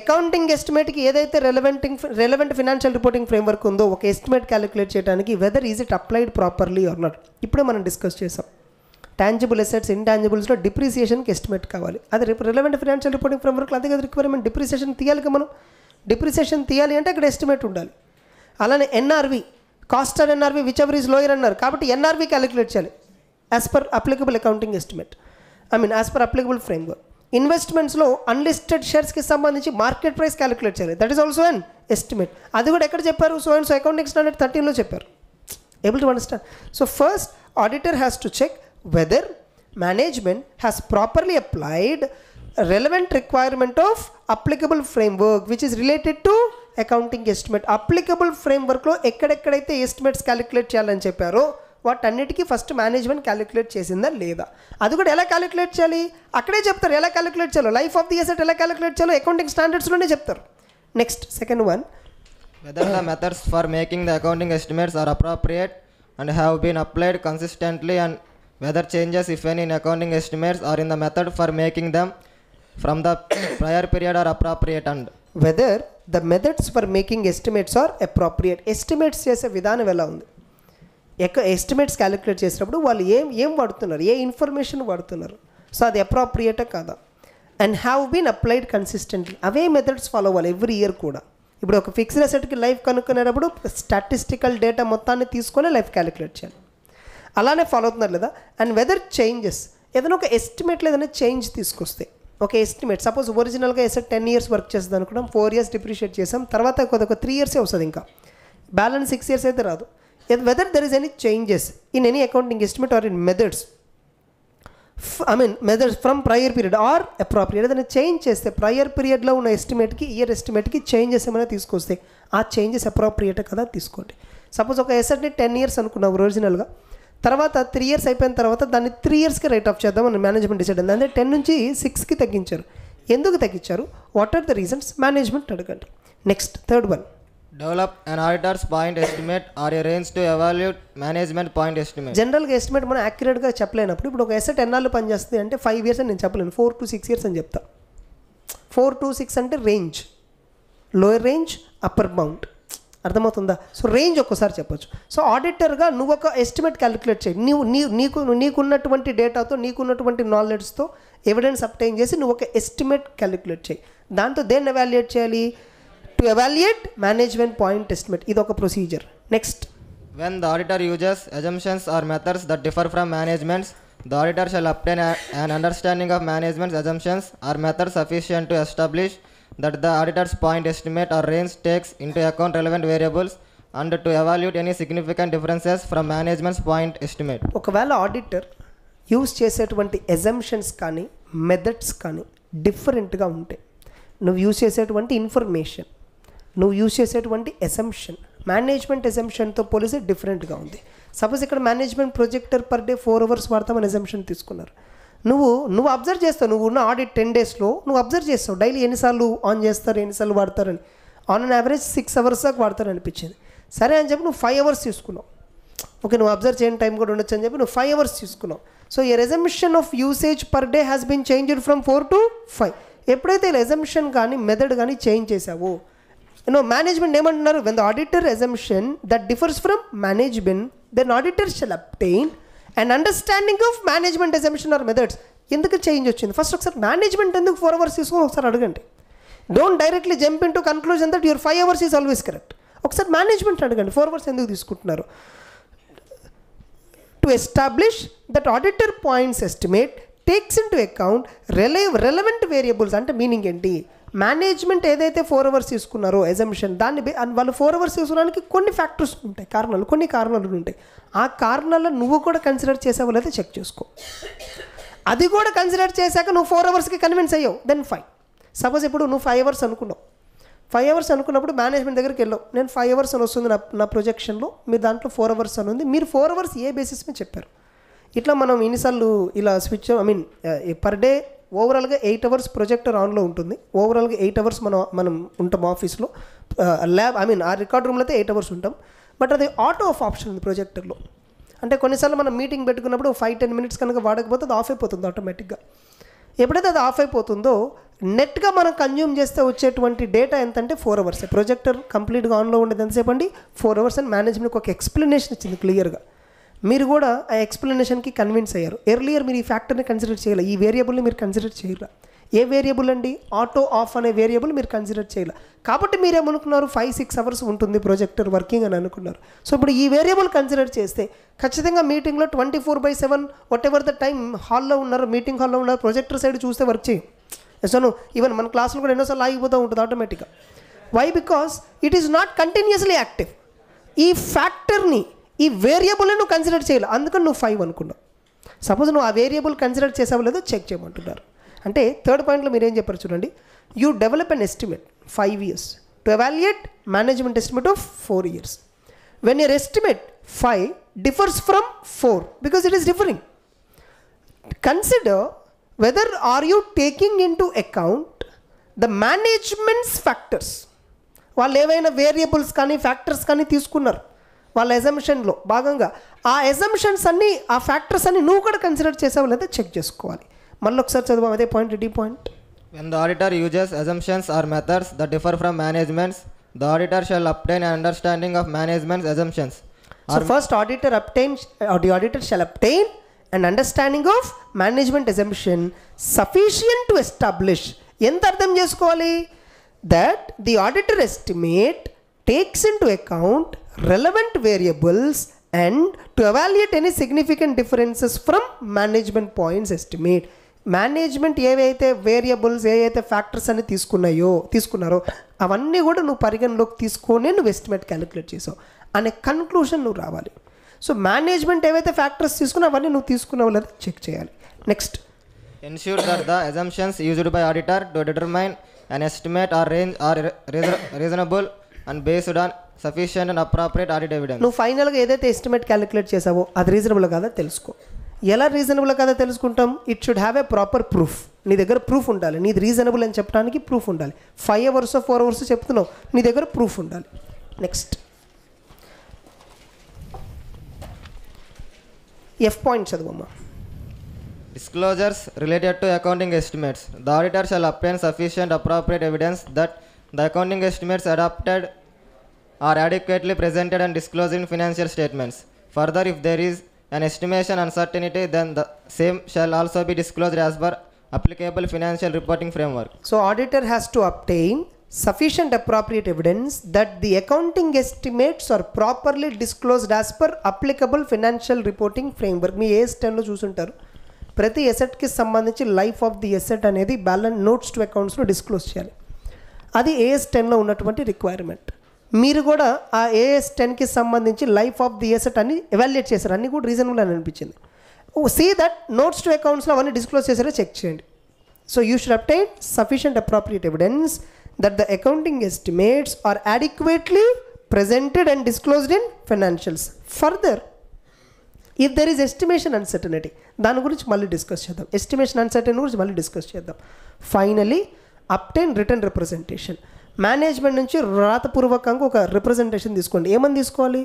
accounting ఎస్టిమేట్కి ఏదైతే రెలవెంట్ ఫైనాన్షియల్ రిపోర్టింగ్ ఫ్రేమ్వర్క్ ఉందో ఒక estimate calculate చేయడానికి whether is it applied properly or not. ఇప్పుడే మనం discuss చేసాం టాంజిబుల్ అసెట్స్, ఇంటాంజిబుల్స్లో డిప్రిసియేషన్కి ఎస్టిమేట్ కావాలి. అది రెలవెంట్ ఫైనాన్షియల్ రిపోర్టింగ్ ఫ్రేమ్వర్క్లో అదే కదా రిక్వైర్మెంట్. డిప్రిసియేషన్ తీయాలి కదా మనం, డిప్రిసియేషన్ తీయాలి అంటే అక్కడ ఎస్టిమేట్ ఉండాలి. అలానే NRV, cost or NRV whichever is lower అన్నారు కాబట్టి ఎన్ఆర్వి క్యాలిక్యులేట్ చేయాలి as per applicable accounting estimate, as per applicable framework. ఇన్వెస్ట్మెంట్స్లో అన్లిస్టెడ్ షేర్స్కి సంబంధించి మార్కెట్ ప్రైస్ క్యాలిక్యులేట్ చేయాలి, that is also an estimate. అది కూడా ఎక్కడ చెప్పారు, so and so accounting standard 13లో చెప్పారు. Able to understand? So first auditor has to check whether management has properly applied relevant requirement of applicable framework which is related to accounting estimate. applicable framework లో ఎక్కడెక్కడైతే estimates calculate చేయాలని చెప్పారో వాటన్నిటికీ first management calculate చేసిందా లేదా. అది కూడా ఎలా క్యాలిక్యులేట్ చేయాలి అక్కడే చెప్తారు, ఎలా క్యాలిక్యులేట్ చేయాలో, లైఫ్ ఆఫ్ ది అసెట్ ఎలా క్యాలిక్యులేట్ చేయాలో అకౌంటింగ్ స్టాండర్డ్స్లోనే చెప్తారు. Next second one, Whether the methods for making the accounting estimates are appropriate and have been applied consistently, and whether changes, if any, in accounting estimates or in the method for making them from the prior period are appropriate, and whether the methods for making estimates are appropriate. Estimates చేసే విధానం ఎలా ఉంది, estimates calculate చేసినప్పుడు వాళ్ళు ఏం వాడుతున్నారు, ఏ information వాడుతున్నారు, so అది అప్రాప్రియేటా కాదా. And have been applied consistently, అవే మెథడ్స్ ఫాలో అవ్వాలి ఎవ్రీ ఇయర్ కూడా. ఇప్పుడు ఒక ఫిక్స్డ్ అసెట్కి లైఫ్ కనుక్కునేటప్పుడు స్టాటిస్టికల్ డేటా మొత్తాన్ని తీసుకొని లైఫ్ క్యాలిక్యులేట్ చేయాలి, అలానే ఫాలో అవుతున్నారు లేదా. అండ్ వెదర్ చేంజెస్, ఏదైనా ఒక ఎస్టిమేట్లో ఏదైనా చేంజ్ తీసుకొస్తే, ఒక ఎస్టిమేట్ సపోజ్ ఒరిజినల్గా ఎసెట్ 10 years వర్క్ చేస్తుంది అనుకున్నాం, 4 years డిప్రిషియేట్ చేసాం, తర్వాత ఒక 3 years వస్తుంది, ఇంకా బ్యాలెన్స్ 6 years అయితే రాదు. Whether there is any changes in any accounting estimate or in methods, methods from prior period are appropriate. ఏదైనా చేంజ్ చేస్తే ప్రయర్ పీరియడ్లో ఉన్న ఎస్టిమేట్కి ఇయర్ ఎస్టిమేట్కి చేంజెస్ ఏమైనా తీసుకొస్తే ఆ చేంజెస్ అప్రోప్రియేట్ కదా తీసుకోండి. సపోజ్ ఒక ఎసెట్ని 10 years అనుకున్నావు ఒరిజినల్గా, తర్వాత 3 years అయిపోయిన తర్వాత దాన్ని 3 yearsకి రైట్ ఆఫ్ చేద్దామని మేనేజ్మెంట్ డిసైడ్ అయింది. అంటే 10 నుంచి 6కి తగ్గించారు. ఎందుకు తగ్గించారు, what are the reasons, management అడగండి. Next third one, develop an auditor's point estimate or a range to evaluate management point estimate. జనరల్గా ఎస్టిమేట్ మనం యాక్యురేట్గా చెప్పలేనప్పుడు, ఇప్పుడు ఒక ఎసెట్ ఎన్నాళ్ళు పనిచేస్తుంది అంటే 5 years అని నేను చెప్పలేను, 4 to 6 years అని చెప్తా. 4 to 6 అంటే range, lower range, upper bound, అర్థమవుతుందా? సో రేంజ్ ఒక్కసారి చెప్పొచ్చు. సో ఆడిటర్గా నువ్వు ఒక ఎస్టిమేట్ క్యాలిక్యులేట్ చేయి. నీకున్నటువంటి డేటాతో, నీకున్నటువంటి నాలెడ్జ్తో ఎవిడెన్స్ అప్టైన్ చేసి నువ్వు ఒక ఎస్టిమేట్ క్యాలిక్యులేట్ చేయి. దాంతో దేన్ని ఎవాల్యుయేట్ చేయాలి, to evaluate management point estimate. ఇది ఒక procedure. Next, when the auditor uses assumptions or methods that differ from management's, the auditor shall obtain an understanding of management's assumptions or methods sufficient to establish that the auditor's point estimate or range takes into account relevant variables and to evaluate any significant differences from management's point estimate. ఒకవేళ auditor use చేసేటువంటి assumptions కానీ methods కానీ డిఫరెంట్గా ఉంటాయి, నువ్వు use చేసేటువంటి information, నువ్వు use చేసేటువంటి ఎజంప్షన్ మేనేజ్మెంట్ ఎజంప్షన్తో పోలిస్తే డిఫరెంట్గా ఉంది. సపోజ్ ఇక్కడ management projector per day 4 hours వాడతామని ఎజంప్షన్ తీసుకున్నారు. నువ్వు అబ్జర్వ్ చేస్తావు, నువ్వు ఉన్న ఆడిట్ 10 daysలో నువ్వు అబ్జర్వ్ చేస్తావు డైలీ ఎన్నిసార్లు ఆన్ చేస్తారు, ఎన్నిసార్లు వాడతారని. ఆన్ అన్ యావరేజ్ 6 hours దాకా వాడతారు అనిపించింది. సరే అని చెప్పి నువ్వు 5 hours తీసుకున్నావు. ఓకే, నువ్వు అబ్జర్వ్ చేయని టైం కూడా ఉండొచ్చు అని చెప్పి నువ్వు 5 hours తీసుకున్నావు. సో ఈ assumption of usage per day has been changed from 4 to 5. ఎప్పుడైతే ఇలా ఎజంప్షన్ కానీ మెథడ్ కానీ చేంజ్ చేసావో, మేనేజ్మెంట్ ఏమంటున్నారు, when the auditor assumption that differs from management then auditor shall obtain and understanding of management assumption or methods. ఎందుకు change వచ్చింది, first ఒకసారి management ఎందుకు 4 hours తీసుకొని ఒకసారి అడగండి. Don't directly jump in to conclusion that your 5 hours is always correct. ఒకసారి management అడగండి 4 hours ఎందుకు తీసుకుంటున్నారు. To establish that auditor points estimate takes in to account relevant variables. అంటే మీనింగ్ ఏంటి, మేనేజ్మెంట్ ఏదైతే 4 hours తీసుకున్నారో ఎజంప్షన్, దాన్ని వాళ్ళు 4 hours తీసుకోవడానికి కొన్ని ఫ్యాక్టర్స్ ఉంటాయి, కొన్ని కారణాలు ఉంటాయి. ఆ కారణాలను నువ్వు కూడా కన్సిడర్ చేసావో లేదో చెక్ చేసుకో. అది కూడా కన్సిడర్ చేశాక నువ్వు 4 hours కన్విన్స్ అయ్యావు, దెన్ ఫైన్. సపోజ్ ఇప్పుడు నువ్వు 5 hours అనుకున్నావు, 5 hours అనుకున్నప్పుడు మేనేజ్మెంట్ దగ్గరికి వెళ్ళావు, నేను 5 hours అని వస్తుంది నా ప్రొజెక్షన్లో, మీరు దాంట్లో 4 hours అని ఉంది, మీరు 4 hours ఏ బేసిస్ మీద చెప్పారు. ఇట్లా మనం ఎన్నిసార్లు ఇలా స్విచ్ పర్ డే ఓవరాల్గా 8 hours ప్రొజెక్టర్ ఆన్లో ఉంటుంది. ఓవరాల్గా 8 hours మనం ఉంటాం ఆఫీస్లో. ల్యాబ్ ఆ రికార్డ్ రూమ్లో అయితే 8 hours ఉంటాం. బట్ అది ఆటో ఆఫ్ ఆప్షన్ ఉంది ప్రొజెక్టర్లో. అంటే కొన్నిసార్లు మనం మీటింగ్ పెట్టుకున్నప్పుడు 5-10 minutes కనుక వాడకపోతే అది ఆఫ్ అయిపోతుంది ఆటోమేటిక్గా. ఎప్పుడైతే అది ఆఫ్ అయిపోతుందో నెట్గా మనం కన్జ్యూమ్ చేస్తే వచ్చేటువంటి డేటా ఎంత అంటే 4 hours. ప్రొజెక్టర్ కంప్లీట్గా ఆన్లో ఉండేది ఎంతసేపు అండి, 4 hours అని మేనేజ్మెంట్కి ఒక ఎక్స్ప్లెనేషన్ ఇచ్చింది క్లియర్గా. మీరు కూడా ఆ ఎక్స్ప్లెనేషన్కి కన్విన్స్ అయ్యారు. ఎర్లియర్ మీరు ఈ ఫ్యాక్టర్ని కన్సిడర్ చేయాలి, ఈ వేరియబుల్ని మీరు కన్సిడర్ చేయాలి. ఏ వేరియబుల్ అండి, ఆటో ఆఫ్ అనే వేరియబుల్ మీరు కన్సిడర్ చేయాలి. కాబట్టి మీరేమనుకున్నారు 5-6 hours ఉంటుంది ప్రొజెక్టర్ వర్కింగ్ అని అనుకున్నారు. సో ఇప్పుడు ఈ వేరియబుల్ కన్సిడర్ చేస్తే ఖచ్చితంగా మీటింగ్లో 24/7 వాట్ ఎవర్ ద టైం హాల్లో ఉన్నారు, మీటింగ్ హాల్లో ఉన్నారు, ప్రొజెక్టర్ సైడ్ చూస్తే వర్క్ చేయి. అసలు ఈవెన్ మన క్లాసులు కూడా ఎన్నోసార్లు ఆగిపోతూ ఉంటుంది ఆటోమేటిక్గా. Why, because it is not continuously active. ఈ ఫ్యాక్టర్ని, ఈ వేరియబుల్ని నువ్వు కన్సిడర్ చేయాలి, అందుకని నువ్వు 5 అనుకున్నావు. సపోజ్ నువ్వు ఆ వేరియబుల్ కన్సిడర్ చేసావో లేదో చెక్ చేయమంటున్నారు. అంటే థర్డ్ పాయింట్లో మీరు ఏం చెప్పారు చూడండి, you develop an estimate 5 years to evaluate management estimate of 4 years. When your estimate 5 differs from 4 because it is differing, consider whether are you taking into account the management's factors. వాళ్ళు ఏవైనా variables కానీ factors కానీ తీసుకున్నారు వాళ్ళ ఎజంప్షన్లో భాగంగా. ఆ assumptions అన్నీ, ఆ ఫ్యాక్టర్స్ అన్ని నువ్వు కూడా కన్సిడర్ చేసావో లేదా చెక్ చేసుకోవాలి. మళ్ళీ ఒకసారి చదువు అదే point, D point. When the auditor uses assumptions or methods that differ from management's, the auditor shall obtain an understanding of management's assumptions. So first the auditor shall obtain an understanding of management assumption sufficient to establish. ఎంత అర్థం చేసుకోవాలి, that the auditor estimate takes into account relevant variables and to evaluate any significant differences from management points estimate. Management ఏవైతే variables, ఏవైతే factors అని తీసుకున్నారో అవన్నీ కూడా నువ్వు పరిగణలోకి తీసుకొని నువ్వు ఎస్టిమేట్ క్యాలిక్యులేట్ చేసావు అనే కన్క్లూషన్ నువ్వు రావాలి. సో మేనేజ్మెంట్ ఏవైతే ఫ్యాక్టర్స్ తీసుకున్నావు అవన్నీ నువ్వు తీసుకున్నావు లేదా చెక్ చేయాలి. Next, ensure that the assumptions used by auditor to determine an estimate or range are reasonable and based on sufficient and appropriate audit evidence. నువ్వు ఫైనల్గా ఏదైతే ఎస్టిమేట్ క్యాలిక్యులేట్ చేసావో అది రీజనబుల్ కాదా తెలుసుకో. ఎలా రీజనబుల్ కాదా తెలుసుకుంటాం? It should have a proper proof. నీ దగ్గర ప్రూఫ్ ఉండాలి. నీది రీజనబుల్ అని చెప్పడానికి ప్రూఫ్ ఉండాలి. 5 అవర్స్ 4 అవర్స్ చెప్తున్నావు, నీ దగ్గర ప్రూఫ్ ఉండాలి. నెక్స్ట్ ఎఫ్ పాయింట్ చదువమ్మా. Disclosures related to accounting estimates. The auditor shall obtain sufficient appropriate evidence that the accounting estimates adopted are adequately presented and disclosed in financial statements. Further, if there is an estimation uncertainty, then the same shall also be disclosed as per applicable financial reporting framework. So auditor has to obtain sufficient appropriate evidence that the accounting estimates are properly disclosed as per applicable financial reporting framework. Me AS 10లో చూసుంటారు. ప్రతి ఎసెట్కి సంబంధించి life of the asset అనేది balance notes to అకౌంట్స్లో disclose చేయాలి. అది AS 10లో ఉన్నటువంటి requirement. మీరు కూడా ఆ AS 10కి సంబంధించి లైఫ్ ఆఫ్ ది ఎసెట్ అని ఎవాల్యుయేట్ చేశారు. అన్నీ కూడా రీజనబుల్ అని అనిపించింది. సీ దట్ నోట్స్ టు అకౌంట్స్లో అవన్నీ డిస్క్లోజ్ చేశారో చెక్ చేయండి. So you should obtain sufficient appropriate evidence that the accounting estimates are adequately presented and disclosed in financials. Further, if there is estimation uncertainty, దాని గురించి మళ్ళీ discuss చేద్దాం. Estimation uncertain గురించి మళ్ళీ డిస్కస్ చేద్దాం. Finally obtain return representation. Management నుంచి రాతపూర్వకంగా ఒక రిప్రజెంటేషన్ తీసుకోండి. ఏమని తీసుకోవాలి?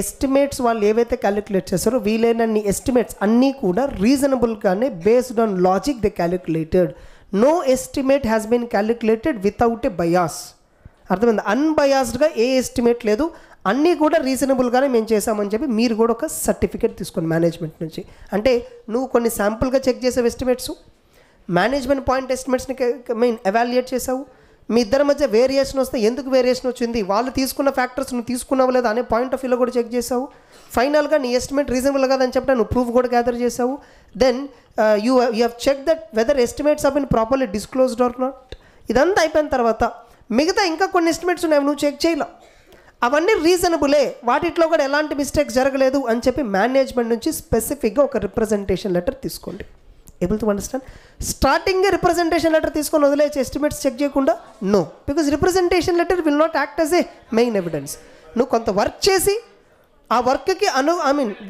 ఎస్టిమేట్స్ వాళ్ళు ఏవైతే క్యాలిక్యులేట్ చేస్తారో వీలైనన్ని ఎస్టిమేట్స్ అన్నీ కూడా రీజనబుల్గానే based on logic they calculated. No estimate has been calculated without a bias. అర్థమైంది? అన్బయాస్డ్గా ఏ ఎస్టిమేట్ లేదు, అన్నీ కూడా రీజనబుల్గానే మేము చేసామని చెప్పి మీరు కూడా ఒక సర్టిఫికేట్ తీసుకోండి మేనేజ్మెంట్ నుంచి. అంటే నువ్వు కొన్ని శాంపుల్గా చెక్ చేసావు ఎస్టిమేట్స్, మేనేజ్మెంట్ పాయింట్ ఎస్టిమేట్స్ని ఎవాల్యుయేట్ చేసావు, మీ ఇద్దరి మధ్య వేరియేషన్ వస్తే ఎందుకు వేరియేషన్ వచ్చింది, వాళ్ళు తీసుకున్న ఫ్యాక్టర్స్ నువ్వు తీసుకున్నావు లేదా అనే పాయింట్ ఆఫ్ వ్యూలో కూడా చెక్ చేసావు. ఫైనల్గా నీ ఎస్టిమేట్ రీజనబుల్ కాదని చెప్పినా నువ్వు ప్రూఫ్ కూడా గ్యాదర్ చేసావు. Then you have check that whether estimates have been properly disclosed or not. ఇదంతా అయిపోయిన తర్వాత మిగతా ఇంకా కొన్ని ఎస్టిమేట్స్ ఉన్నాయి, నువ్వు చెక్ చేయలే, అవన్నీ రీజనబులే, వాటిలో కూడా ఎలాంటి మిస్టేక్స్ జరగలేదు అని చెప్పి మేనేజ్మెంట్ నుంచి స్పెసిఫిక్గా ఒక రిప్రజెంటేషన్ లెటర్ తీసుకోండి. Able to understand? స్టార్టింగే రిప్రజెంటేషన్ లెటర్ తీసుకొని వదిలేసి ఎస్టిమేట్స్ చెక్ చేయకుండా no, because representation letter will not act as a main evidence. నువ్వు కొంత వర్క్ చేసి ఆ వర్క్కి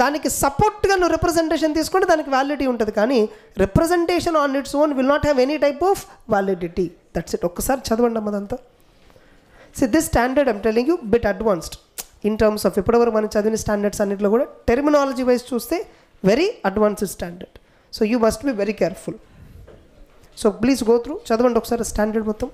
దానికి సపోర్ట్గా నువ్వు రిప్రజెంటేషన్ తీసుకుంటే దానికి వ్యాలిడిటీ ఉంటుంది. కానీ representation on its own will not have any type of validity. That's it. ఒక్కసారి చదవండి అమ్మదంతా. See, this standard I'm telling you bit advanced in terms of ఇప్పటివరకు మనం చదివిన స్టాండర్డ్స్ అన్నింటిలో కూడా టెర్మినాలజీ వైజ్ చూస్తే very advanced standard. So you must be very careful. So please go through, చదవండి ఒకసారి స్టాండర్డ్ మొత్తం.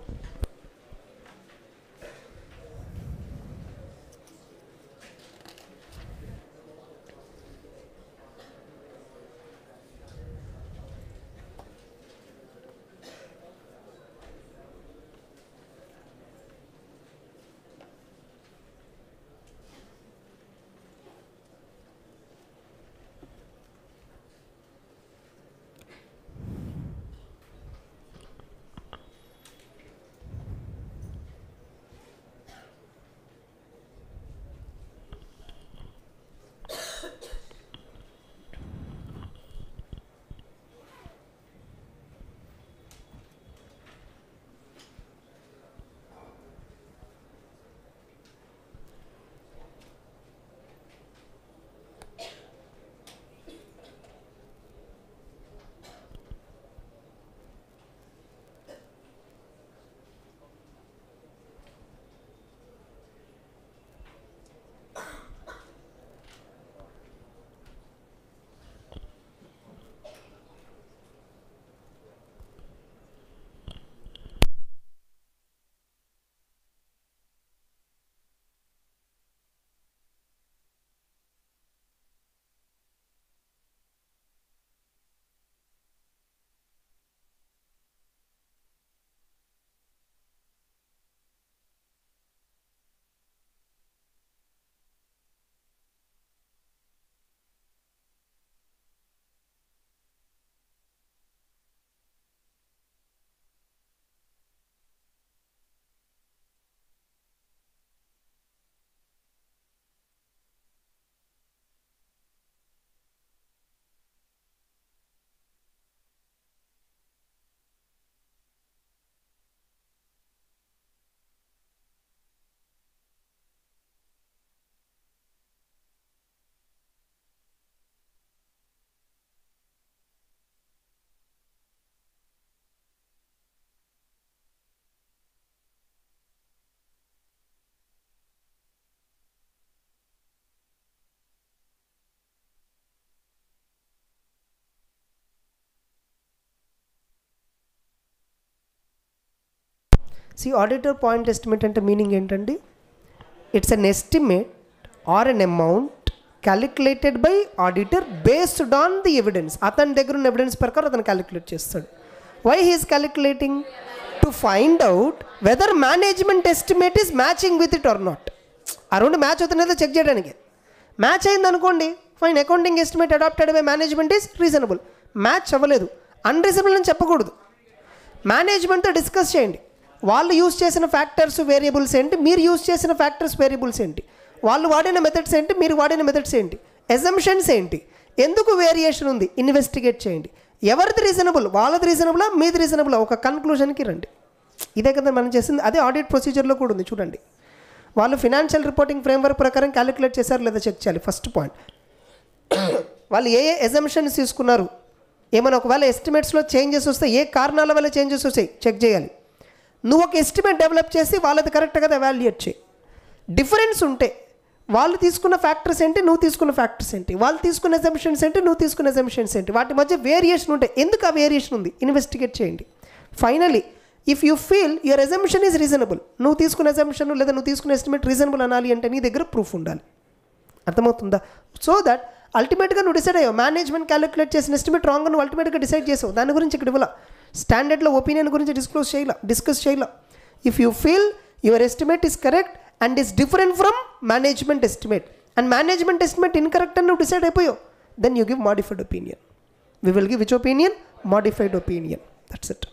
సి ఆడిటర్ పాయింట్ ఎస్టిమేట్ అంటే మీనింగ్ ఏంటండి, it's an estimate or an amount calculated by auditor based on the evidence. అతని దగ్గర ఉన్న evidence ప్రకారం అతను క్యాలిక్యులేట్ చేస్తాడు. Why he is calculating? To find out whether management estimate is matching with it or not. ఆ రెండు match అవుతున్నదో check చేయడానికి. Match అయింది అనుకోండి, fine, accounting estimate adapted by management is reasonable. Match అవ్వలేదు, అన్రీజనబుల్ అని చెప్పకూడదు. మేనేజ్మెంట్తో డిస్కస్ చేయండి, వాళ్ళు యూజ్ చేసిన ఫ్యాక్టర్స్ వేరియబుల్స్ ఏంటి, మీరు యూజ్ చేసిన ఫ్యాక్టర్స్ వేరియబుల్స్ ఏంటి, వాళ్ళు వాడిన మెథడ్స్ ఏంటి, మీరు వాడిన మెథడ్స్ ఏంటి, ఎజంప్షన్స్ ఏంటి, ఎందుకు వేరియేషన్ ఉంది, ఇన్వెస్టిగేట్ చేయండి. ఎవరిది రీజనబుల్, వాళ్ళది రీజనబులా, మీది రీజనబులా, ఒక కన్క్లూజన్కి రండి. ఇదే కదా మనం చేసింది. అదే ఆడిట్ ప్రొసీజర్లో కూడా ఉంది చూడండి. వాళ్ళు ఫినాన్షియల్ రిపోర్టింగ్ ఫ్రేమ్వర్క్ ప్రకారం క్యాలిక్యులేట్ చేశారు లేదా చెక్ చేయాలి. ఫస్ట్ పాయింట్, వాళ్ళు ఏ ఎజంప్షన్స్ తీసుకున్నారు, ఏమైనా ఒకవేళ ఎస్టిమేట్స్లో చేంజెస్ వస్తే ఏ కారణాల వల్ల చేంజెస్ వస్తాయి చెక్ చేయాలి. నువ్వు ఒక ఎస్టిమేట్ డెవలప్ చేసి వాళ్ళది కరెక్ట్ కదా ఎవాల్యుయేట్ చేయి. డిఫరెన్స్ ఉంటే వాళ్ళు తీసుకున్న ఫ్యాక్టర్స్ ఏంటి, నువ్వు తీసుకున్న ఫ్యాక్టర్స్ ఏంటి, వాళ్ళు తీసుకున్న ఎజంప్షన్స్ ఏంటి, నువ్వు తీసుకున్న ఎజంప్షన్స్ ఏంటి, వాటి మధ్య వేరియేషన్ ఉంటే ఎందుకు ఆ వేరియేషన్ ఉంది ఇన్వెస్టిగేట్ చేయండి. Finally if you feel your assumption is reasonable, నువ్వు తీసుకున్న ఎజంప్షన్ లేదా నువ్వు తీసుకున్న ఎస్టిమేట్ రీజనబుల్ అనాలి అంటే నీ దగ్గర ప్రూఫ్ ఉండాలి. అర్థమవుతుందా? సో దట్ అల్టిమేట్గా నువ్వు డిసైడ్ అయ్యావు, మేనేజ్మెంట్ క్యాలిక్యులేట్ చేసిన ఎస్టిమేట్ రాంగ్ నువ్వు అల్టిమేట్గా డిసైడ్ చేసావు. దాని గురించి ఇక్కడ ఇవ్వాల, స్టాండర్డ్లో ఒపీనియన్ గురించి డిస్కస్ చేయాల. If you feel your estimate is correct and is different from management estimate and management estimate incorrect and you decide అయిపోయావు, then you give modified opinion. We will give which opinion? Modified opinion. That's it.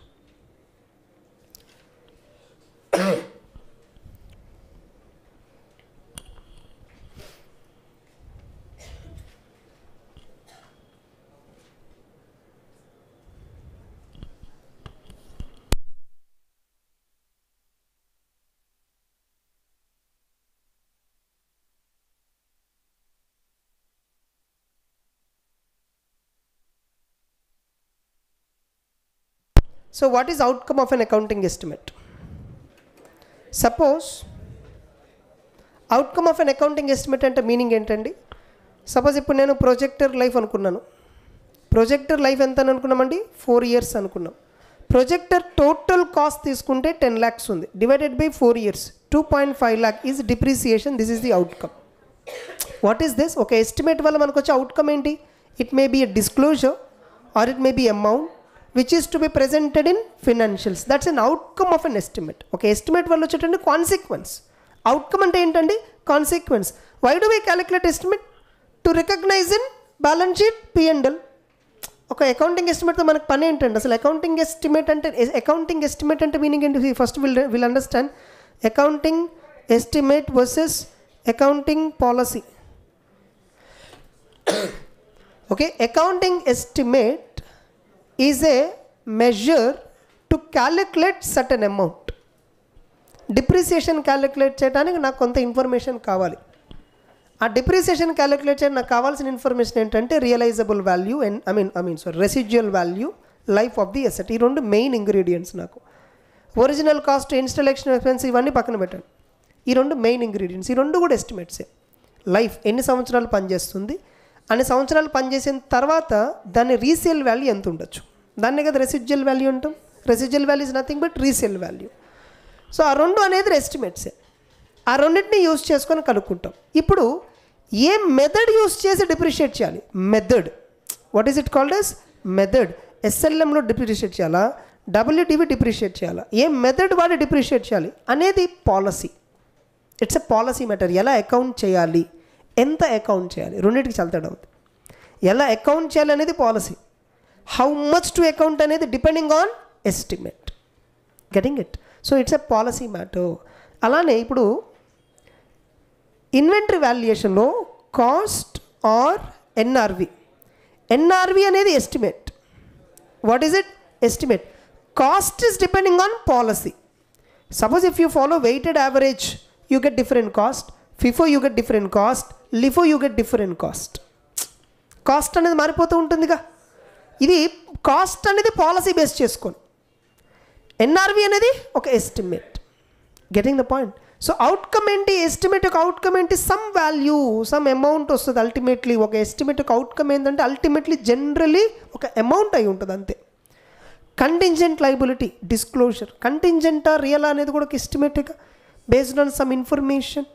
So what is outcome of an accounting estimate? Suppose outcome of an accounting estimate అంటే meaning ఏంటండి, suppose ఇప్పుడు నేను projector life అనుకున్నాను. Projector life ఎంత అని అనుకున్నామండి, 4 years అనుకున్నాం. Projector total cost తీసుకుంటే 10 lakhs ఉంది, divided by 4 years 2.5 lakh is depreciation. This is the outcome. What is this? ఒక ఎస్టిమేట్ వల్ల మనకు వచ్చే అవుట్కమ్ ఏంటి? It may be a disclosure or it may be amount which is to be presented in financials. That's an outcome of an estimate. Okay, estimate వల్ల వచ్చేటండి consequence. Outcome అంటే ఏంటండి? Consequence. Why do we calculate estimate? To recognise in balance sheet, P&L. ఒక accounting ఎస్టిమేట్తో మనకు పని ఏంటండి అసలు? Accounting estimate అంటే మీనింగ్ ఏంటి? First will understand accounting estimate versus accounting policy. Okay, accounting estimate is a measure to calculate certain amount. Depreciation calculate చేయడానికి నాకు కొంత ఇన్ఫర్మేషన్ కావాలి. ఆ డిప్రిసియేషన్ క్యాలిక్యులేట్ చేయడానికి నాకు కావాల్సిన ఇన్ఫర్మేషన్ ఏంటంటే realisable value and residual value, life of the asset. ఈ రెండు మెయిన్ ఇంగ్రీడియంట్స్. నాకు ఒరిజినల్ కాస్ట్, ఇన్స్టాలేషన్ ఎక్స్పెన్స్ ఇవన్నీ పక్కన పెట్టండి. ఈ రెండు మెయిన్ ఇంగ్రీడియంట్స్. ఈ రెండు కూడా ఎస్టిమేట్సే. లైఫ్ ఎన్ని సంవత్సరాలు పనిచేస్తుంది, అన్ని సంవత్సరాలు పనిచేసిన తర్వాత దాని రీసేల్ వాల్యూ ఎంత ఉండొచ్చు, దాన్నే కదా రెసిడ్యువల్ వాల్యూ అంటాం. Residual value is nothing but resale value. So ఆ రెండు అనేది ఎస్టిమేట్సే. ఆ రెండింటిని యూజ్ చేసుకొని కనుక్కుంటాం. ఇప్పుడు ఏ మెథడ్ యూజ్ చేసి డిప్రిషియేట్ చేయాలి? Method. What is it called as? Method. SLMలో డిప్రిషియేట్ చేయాలా, WDV డిప్రిషియేట్ చేయాలా, ఏ మెథడ్ వాడి డిప్రిషియేట్ చేయాలి అనేది policy. It's a policy matter. ఎలా అకౌంట్ చేయాలి, ఎంత అకౌంట్ చేయాలి, రెండింటికి చాలా తేడా అవుతుంది. ఎలా అకౌంట్ చేయాలి అనేది policy. How much to account అనేది depending on estimate. Getting it? So it's a policy matter. అలానే ఇప్పుడు ఇన్వెంటరీ వాల్యుయేషన్లో కాస్ట్ ఆర్ NRV. NRV అనేది estimate. What is it? Estimate. Cost is depending on policy. Suppose if you follow weighted average you get different cost, FIFO you get different cost, LIFO you get different cost. Cost అనేది మారిపోతూ ఉంటుందిగా. ఇది cost అనేది policy base చేసుకొని, NRV అనేది ఒక estimate. Getting the point? So outcome ఏంటి? Estimate యొక్క అవుట్కమ్ ఏంటి? సమ్ వాల్యూ, సమ్ అమౌంట్ వస్తుంది అల్టిమేట్లీ. ఒక ఎస్టిమేట్ యొక్క అవుట్కమ్ ఏంటంటే అల్టిమేట్లీ జనరలీ ఒక అమౌంట్ అయి ఉంటుంది అంతే. కంటింజెంట్ లైబిలిటీ డిస్క్లోజర్, కంటింజెంటా రియల్ అనేది కూడా ఒక estimate based on some information.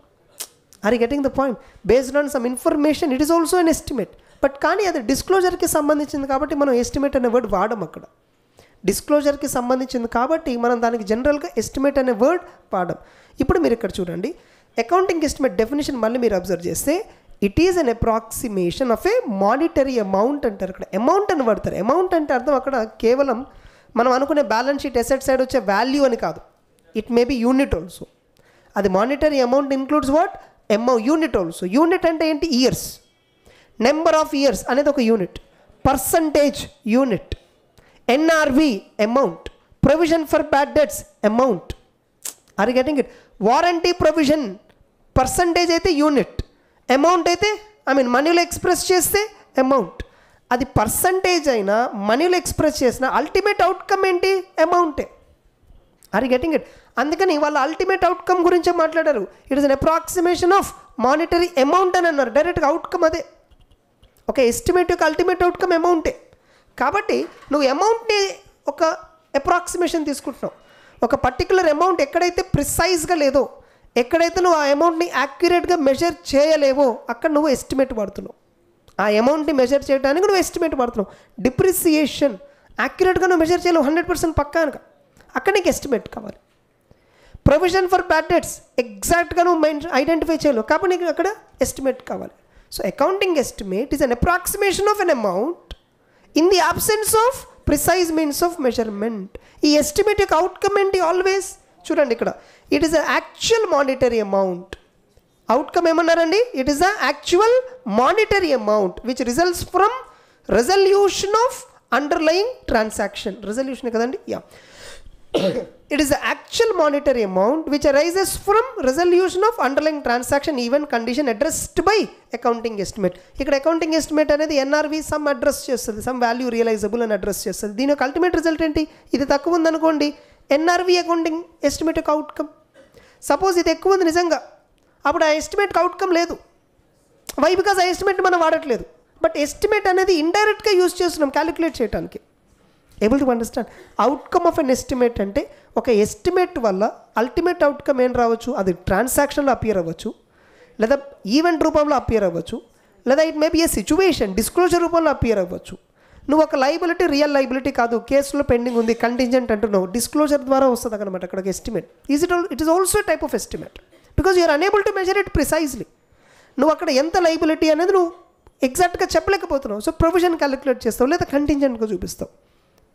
Are you getting the point? Based on some information it is also an estimate. But కానీ అది డిస్క్లోజర్కి సంబంధించింది కాబట్టి మనం ఎస్టిమేట్ అనే వర్డ్ వాడము. అక్కడ డిస్క్లోజర్కి సంబంధించింది కాబట్టి మనం దానికి జనరల్గా ఎస్టిమేట్ అనే వర్డ్ వాడడం. ఇప్పుడు మీరు ఇక్కడ చూడండి, అకౌంటింగ్ ఎస్టిమేట్ డెఫినేషన్ మళ్ళీ మీరు అబ్జర్వ్ చేస్తే it is an approximation of A monetary amount అంటారు. ఇక్కడ అమౌంట్ అని వాడతారు. అమౌంట్ అంటే అర్థం అక్కడ కేవలం మనం అనుకునే బ్యాలెన్స్ షీట్ ఎసెట్ సైడ్ వచ్చే వాల్యూ అని కాదు. It may be unit also. అది monetary amount includes what? Unit also. Unit అంటే ఏంటి? ఇయర్స్. నెంబర్ ఆఫ్ ఇయర్స్ అనేది ఒక unit. Percentage unit. NRV amount. Provision for bad debts amount. Are you getting it? Warranty provision percentage అయితే unit, amount అయితే మనీలో express చేస్తే amount. అది percentage అయినా మనీలో ఎక్స్ప్రెస్ చేసిన అల్టిమేట్ అవుట్కమ్ ఏంటి? అమౌంటే. Are you getting it? అందుకని వాళ్ళ అల్టిమేట్ అవుట్కమ్ గురించే మాట్లాడారు. It is an approximation of monetary amount అని అన్నారు. డైరెక్ట్గా అవుట్కమ్ అదే. ఒక ఎస్టిమేట్ యొక్క అల్టిమేట్ అవుట్కమ్ అమౌంటే. కాబట్టి నువ్వు అమౌంట్ని ఒక అప్రాక్సిమేషన్ తీసుకుంటున్నావు. ఒక పర్టికులర్ అమౌంట్ ఎక్కడైతే ప్రిసైజ్గా లేదో, ఎక్కడైతే నువ్వు ఆ అమౌంట్ని యాక్యురేట్గా మెజర్ చేయలేవో అక్కడ నువ్వు ఎస్టిమేట్ వాడుతున్నావు. ఆ అమౌంట్ని మెజర్ చేయడానికి నువ్వు ఎస్టిమేట్ వాడుతున్నావు. డిప్రిసియేషన్ యాక్యురేట్గా నువ్వు మెజర్ చేయలేవు 100% పక్కాగా, అక్కడ నీకు ఎస్టిమేట్ కావాలి. ప్రొవిజన్ ఫర్ బ్యాడ్ డెట్స్ ఎగ్జాక్ట్గా నువ్వు ఐడెంటిఫై చేయలేవు కాబట్టి నీకు అక్కడ ఎస్టిమేట్ కావాలి. So accounting estimate is an approximation of an amount in the absence of precise means of measurement. ఈ ఎస్టిమేట్ యొక్క అవుట్కమ్ ఏంటి? ఆల్వేస్ చూడండి ఇక్కడ it is a actual monetary amount. Outcome ఏమన్నారండి? It is the actual monetary amount which results from resolution of underlying transaction. Resolution కదండి? Yeah. It is the actual monetary amount which arises from resolution of underlying transaction event condition addressed by accounting estimate. ఇక్కడ accounting estimate అనేది NRV some address చేస్తుంది, some value realisable అని address చేస్తుంది. దీని యొక్క ultimate result ఏంటి? ఇది తక్కువ ఉందనుకోండి, ఎన్ఆర్వి అకౌంటింగ్ ఎస్టిమేట్ యొక్క అవుట్కమ్. సపోజ్ ఇది ఎక్కువ ఉంది నిజంగా, అప్పుడు ఆ ఎస్టిమేట్కి అవుట్కమ్ లేదు. వై? బికాజ్ ఆ ఎస్టిమేట్ మనం వాడట్లేదు. బట్ ఎస్టిమేట్ అనేది ఇండైరెక్ట్గా యూజ్ చేస్తున్నాం క్యాలిక్యులేట్ చేయడానికి. Able to understand? Outcome of an estimate అంటే ఒక ఎస్టిమేట్ వల్ల అల్టిమేట్ అవుట్కమ్ ఏం రావచ్చు? అది ట్రాన్సాక్షన్లో అపియర్ అవ్వచ్చు, లేదా ఈవెంట్ రూపంలో అపియర్ అవ్వచ్చు, లేదా it may be A situation disclosure రూపంలో అపియర్ అవ్వచ్చు. నువ్వు ఒక లైబిలిటీ రియల్ లైబిలిటీ కాదు, కేసులో పెండింగ్ ఉంది, కంటింజెంట్ అంటున్నావు, డిస్క్లోజర్ ద్వారా వస్తుంది అనమాట అక్కడ estimate. It is also type of estimate because you're unable to measure it precisely. నువ్వు అక్కడ ఎంత లైబిలిటీ అనేది నువ్వు ఎగ్జాక్ట్గా చెప్పలేకపోతున్నావు. సో ప్రొవిజన్ క్యాలిక్యులేట్ చేస్తావు లేదా కంటింజెంట్గా చూపిస్తావు.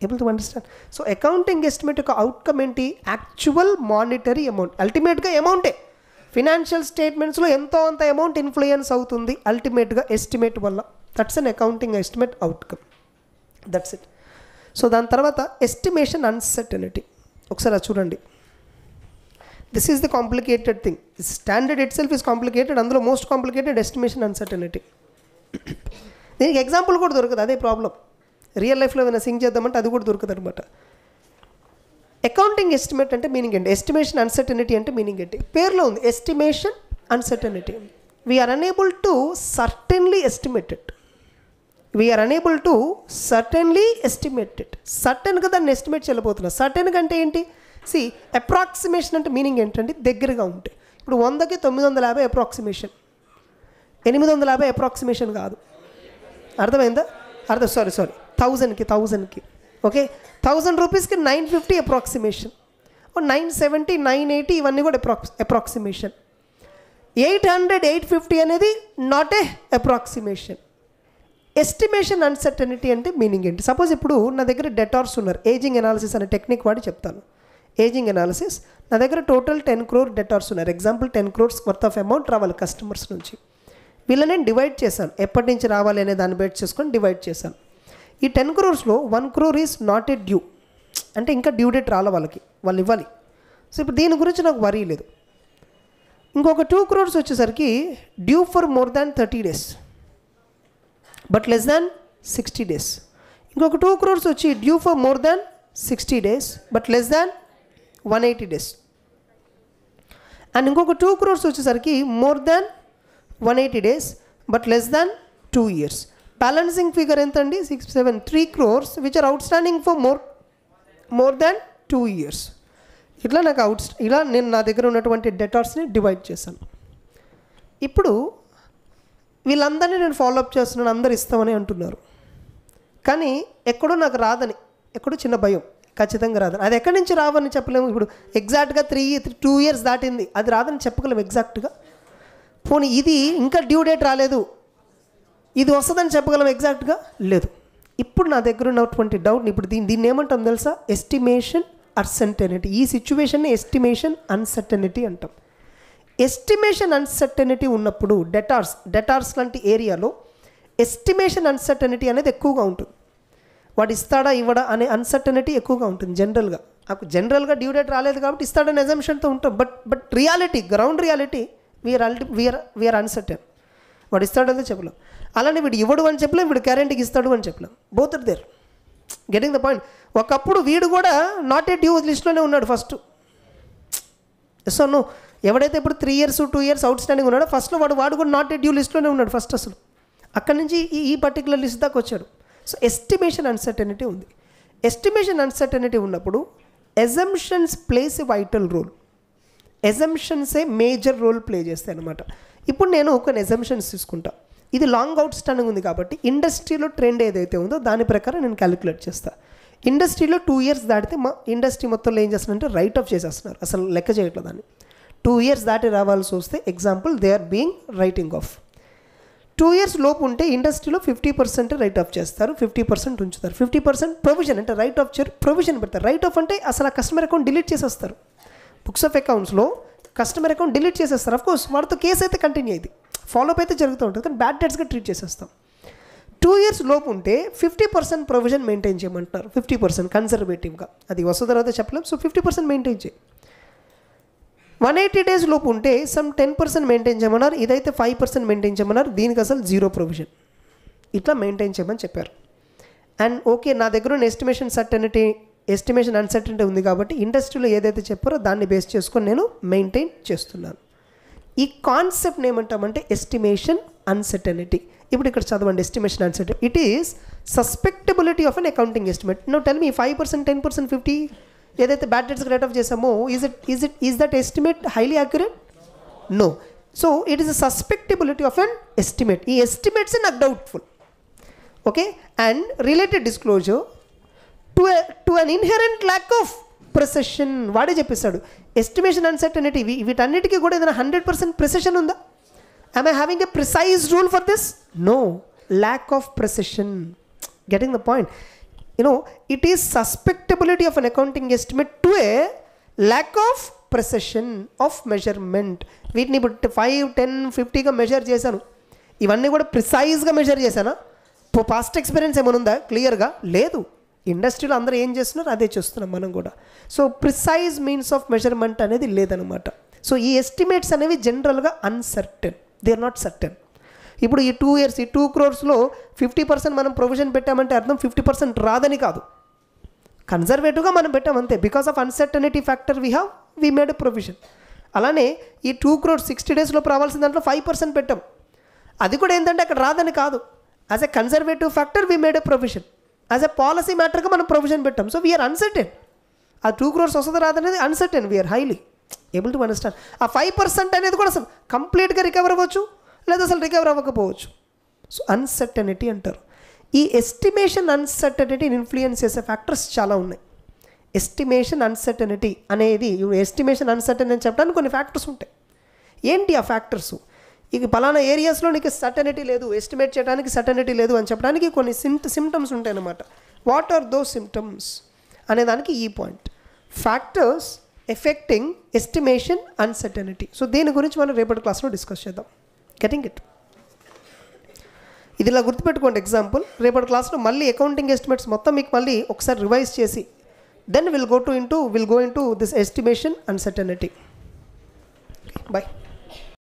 Able to understand? So accounting estimate యొక్క అవుట్కమ్ ఏంటి? Actual monetary amount. అల్టిమేట్గా అమౌంటే. ఫినాన్షియల్ స్టేట్మెంట్స్లో ఎంతో అంత అమౌంట్ ఇన్ఫ్లుయెన్స్ అవుతుంది అల్టిమేట్గా ఎస్టిమేట్ వల్ల. That's an accounting estimate outcome. That's it. So దాని తర్వాత ఎస్టిమేషన్ అన్సర్టనిటీ. ఒకసారి చూడండి. This is the complicated thing. Standard it self is complicated. అందులో మోస్ట్ కాంప్లికేటెడ్ ఎస్టిమేషన్ అన్సర్టనిటీ. దీనికి ఎగ్జాంపుల్ కూడా దొరకదు, అదే ప్రాబ్లం. రియల్ లైఫ్లో ఏమైనా సింక్ చేద్దామంటే అది కూడా దొరకదు అనమాట. అకౌంటింగ్ ఎస్టిమేట్ అంటే మీనింగ్ ఏంటి? ఎస్టిమేషన్ అన్సర్టనిటీ అంటే మీనింగ్ ఏంటి? పేరులో ఉంది estimation uncertainty. We're unable to certainly estimate it. We're unable to certainly estimate it. సర్టెన్గా దాన్ని ఎస్టిమేట్ చేయలేకపోతున్నా. సర్టెన్గా అంటే ఏంటి? సి అప్రాక్సిమేషన్ అంటే మీనింగ్ ఏంటంటే దగ్గరగా ఉంటే. ఇప్పుడు 100కి 950 అప్రాక్సిమేషన్, 850 అప్రాక్సిమేషన్ కాదు. అర్థమైందా? Sorry 1000కి okay. 1000 రూపీస్కి 950 అప్రాక్సిమేషన్, 970, 980 ఇవన్నీ కూడా అప్రాక్సిమేషన్. 800, 850 అనేది not a approximation. Estimation uncertainty అంటే మీనింగ్ ఏంటి? సపోజ్ ఇప్పుడు నా దగ్గర డెటార్స్ ఉన్నారు. ఏజింగ్ అనాలిసిస్ అనే టెక్నిక్ వాడి చెప్తాను. ఏజింగ్ అనాలిసిస్, నా దగ్గర టోటల్ 10 crore డెటార్స్ ఉన్నారు. Example 10 crores worth of amount రావాలి కస్టమర్స్ నుంచి. వీళ్ళని నేను డివైడ్ చేశాను, ఎప్పటి నుంచి రావాలి అనే దాన్ని బేస్ చేసుకొని డివైడ్ చేశాను. ఈ 10 crores 1 crore is not a due, అంటే ఇంకా డ్యూ డేట్ రాలే వాళ్ళకి, వాళ్ళు ఇవ్వాలి. సో ఇప్పుడు దీని గురించి నాకు వరీ లేదు. ఇంకొక 2 crores వచ్చేసరికి due for more than 30 days but less than 60 days. ఇంకొక 2 crores వచ్చి due for more than 60 days but less than 180 days. And ఇంకొక 2 crores వచ్చేసరికి more than 180 days but less than 2 years. Balancing figure ఎంత అండి? 6, 7, 3 crores which are outstanding for more more than 2 years. ఇట్లా నాకు ఇలా నేను నా దగ్గర ఉన్నటువంటి డెటార్స్ని డివైడ్ చేశాను. ఇప్పుడు వీళ్ళందరినీ నేను ఫాలోఅప్ చేస్తున్నాను, అందరు ఇస్తామని అంటున్నారు. కానీ ఎక్కడో నాకు రాదని, ఎక్కడో చిన్న భయం, ఖచ్చితంగా రాదని. అది ఎక్కడి నుంచి రావని చెప్పలేము. ఇప్పుడు ఎగ్జాక్ట్గా 2 years దాటింది, అది రాదని చెప్పగలేము ఎగ్జాక్ట్గా. పోనీ ఇది ఇంకా డ్యూ డేట్ రాలేదు, ఇది వస్తుందని చెప్పగలం ఎగ్జాక్ట్గా? లేదు. ఇప్పుడు నా దగ్గర ఉన్నటువంటి డౌట్ని ఇప్పుడు దీన్ని ఏమంటాం తెలుసా? Estimation uncertainty. ఈ సిచ్యువేషన్ని ఎస్టిమేషన్ అన్సర్టెనిటీ అంటాం. ఎస్టిమేషన్ అన్సర్టెనిటీ ఉన్నప్పుడు డెటార్స్ లాంటి ఏరియాలో ఎస్టిమేషన్ అన్సర్టెనిటీ అనేది ఎక్కువగా ఉంటుంది. వాడు ఇస్తాడా ఇవ్వడా అనే అన్సర్టెనిటీ ఎక్కువగా ఉంటుంది జనరల్గా. నాకు జనరల్గా డ్యూ డేట్ రాలేదు కాబట్టి ఇస్తాడనే అజంప్షన్తో ఉంటాం. But reality, ground reality we're uncertain. వాడు ఇస్తాడో చెప్పలేం, అలానే వీడు ఇవ్వడు అని చెప్పలేం, వీడు గ్యారెంటీకి ఇస్తాడు అని చెప్పలేం. Both are there. Getting the point. ఒకప్పుడు వీడు కూడా నాట్ ఏ డ్యూ లిస్ట్లోనే ఉన్నాడు ఫస్ట్. సో నో, ఎవడైతే ఇప్పుడు 3 years 2 years అవుట్ స్టాండింగ్ ఉన్నాడో ఫస్ట్లో వాడు కూడా నాట్ ఏ డ్యూ లిస్ట్లోనే ఉన్నాడు ఫస్ట్. అసలు అక్కడి నుంచి ఈ పర్టికులర్ లిస్ట్ దాకా వచ్చాడు. సో ఎస్టిమేషన్ అన్సర్టెనిటీ ఉంది. ఎస్టిమేషన్ అన్సర్టెనిటీ ఉన్నప్పుడు assumptions plays a vital role. ఎజంప్షన్సే మేజర్ రోల్ ప్లే చేస్తాయి అన్నమాట. ఇప్పుడు నేను కొన్ని ఎజంప్షన్స్ తీసుకుంటా. ఇది లాంగ్ అవుట్ స్టాండింగ్ ఉంది కాబట్టి ఇండస్ట్రీలో ట్రెండ్ ఏదైతే ఉందో దాని ప్రకారం నేను క్యాలిక్యులేట్ చేస్తాను. ఇండస్ట్రీలో 2 years దాటితే మా ఇండస్ట్రీ మొత్తంలో ఏం చేస్తున్నారంటే రైట్ ఆఫ్ చేసేస్తున్నారు, అసలు లెక్క చేయట్లేదు దాన్ని. 2 years దాటి రావాల్సి వస్తే example they are being writing off. 2 years లోపు ఉంటే ఇండస్ట్రీలో 50% రైట్ ఆఫ్ చేస్తారు, 50% ఉంచుతారు. 50% ప్రొవిజన్ అంటే రైట్ ఆఫ్ చేయరు, ప్రొవిజన్ పెడతారు. రైట్ ఆఫ్ అంటే అసలు ఆ కస్టమర్ అకౌంట్ డిలీట్ చేసేస్తారు. బుక్స్ ఆఫ్ అకౌంట్స్లో కస్టమర్ అకౌంట్ డిలీట్ చేసేస్తారు. అఫ్కోర్స్ వాడితో కేసు అయితే కంటిన్యూ అయింది, ఫాలోఅప్ అయితే జరుగుతూ ఉంటుంది, కానీ బ్యాడ్ డెట్స్గా ట్రీట్ చేసేస్తాం. 2 years లోపు ఉంటే 50% ప్రొవిజన్ మెయింటైన్ చేయమంటారు. 50% కన్సర్వేటివ్గా, అది వస్తుందో తర్వాత చెప్పలేం. సో 50% మెయింటైన్ చేయి. 180 days లోపు ఉంటే సమ్ 10% మెయింటైన్ చేయమన్నారు, ఇదైతే 5% మెయింటైన్ చేయమన్నారు, దీనికి అసలు 0 ప్రొవిజన్. ఇట్లా మెయింటైన్ చేయమని చెప్పారు. అండ్ ఓకే, నా దగ్గర ఉన్న ఎస్టిమేషన్ అన్సర్టెనిటీ ఉంది కాబట్టి ఇండస్ట్రీలో ఏదైతే చెప్పారో దాన్ని బేస్ చేసుకొని నేను మెయింటైన్ చేస్తున్నాను. ఈ కాన్సెప్ట్ని ఏమంటామంటే ఎస్టిమేషన్ అన్సర్టెనిటీ. ఇప్పుడు ఇక్కడ చదవండి, estimation uncertainty. It is susceptibility of an accounting estimate. Now tell me 5%, 10%, 50 ఏదైతే బ్యాడ్ డెట్స్కి రేట్ ఆఫ్ చేసామో is that estimate highly accurate? No. So it is a susceptibility of an estimate. ఈ estimates నాకు doubtful. Okay. And related disclosure to an inherent lack of precision. వాడే చెప్పేశాడు estimation uncertainty. వీటన్నిటికీ కూడా ఏదైనా 100% precision ఉందా? Am I having a precise rule for this? No. Lack of precision. Getting the point? You know, it is susceptibility of an accounting estimate to a lack of precision of measurement. వీటిని ఇప్పుడు 5, 10, 50గా measure చేశాను. ఇవన్నీ కూడా ప్రిసైజ్గా measure చేశానా? Past experience ఏమైనా ఉందా క్లియర్గా? లేదు. ఇండస్ట్రీలో అందరూ ఏం చేస్తున్నారు అదే చేస్తున్నాం మనం కూడా. So precise means of measurement అనేది లేదనమాట. సో ఈ ఎస్టిమేట్స్ అనేవి జనరల్గా uncertain, they are not certain. ఇప్పుడు ఈ 2 years, ఈ 2 crores 50% మనం ప్రొవిజన్ పెట్టామంటే అర్థం 50% రాదని కాదు, కన్జర్వేటివ్గా మనం పెట్టాం అంతే. Because of uncertainty factor we made a provision. అలానే ఈ 2 crores 60 days లోపు రావాల్సిన దాంట్లో 5% పెట్టాం. అది కూడా ఏంటంటే అక్కడ రాదని కాదు, as a conservative factor we made a provision. As a policy మ్యాటర్గా మనం ప్రొవిజన్ పెట్టాం. So we're uncertain. ఆ 2 crores వస్తుంది రాదనేది uncertain. We're highly able to understand. ఆ 5% అనేది కూడా అసలు కంప్లీట్గా రికవర్ అవ్వచ్చు, లేదా అసలు రికవర్ అవ్వకపోవచ్చు. సో అన్సర్టనిటీ అంటారు. ఈ ఎస్టిమేషన్ అన్సర్టనిటీని ఇన్ఫ్లుయెన్స్ చేసే ఫ్యాక్టర్స్ చాలా ఉన్నాయి. ఎస్టిమేషన్ అన్సర్టనిటీ అనేది, ఎస్టిమేషన్ అన్సర్టన్ అని చెప్పడానికి కొన్ని ఫ్యాక్టర్స్ ఉంటాయి. ఏంటి ఆ ఫ్యాక్టర్స్? ఇక పలానా ఏరియాస్లో నీకు సర్టనిటీ లేదు, ఎస్టిమేట్ చేయడానికి సర్టనిటీ లేదు అని చెప్పడానికి కొన్ని సిమ్టమ్స్ ఉంటాయి అన్నమాట. వాట్ ఆర్ దోస్ సిమ్టమ్స్ అనేదానికి ఈ point. Factors effecting estimation uncertainty. So దీని గురించి మనం రేపటి క్లాస్లో డిస్కస్ చేద్దాం. Getting it? ఇది ఇలా గుర్తుపెట్టుకోండి. ఎగ్జాంపుల్, రేపటి క్లాస్లో మళ్ళీ అకౌంటింగ్ ఎస్టిమేట్స్ మొత్తం మీకు మళ్ళీ ఒకసారి రివైజ్ చేసి then will go into this estimation uncertainty. By.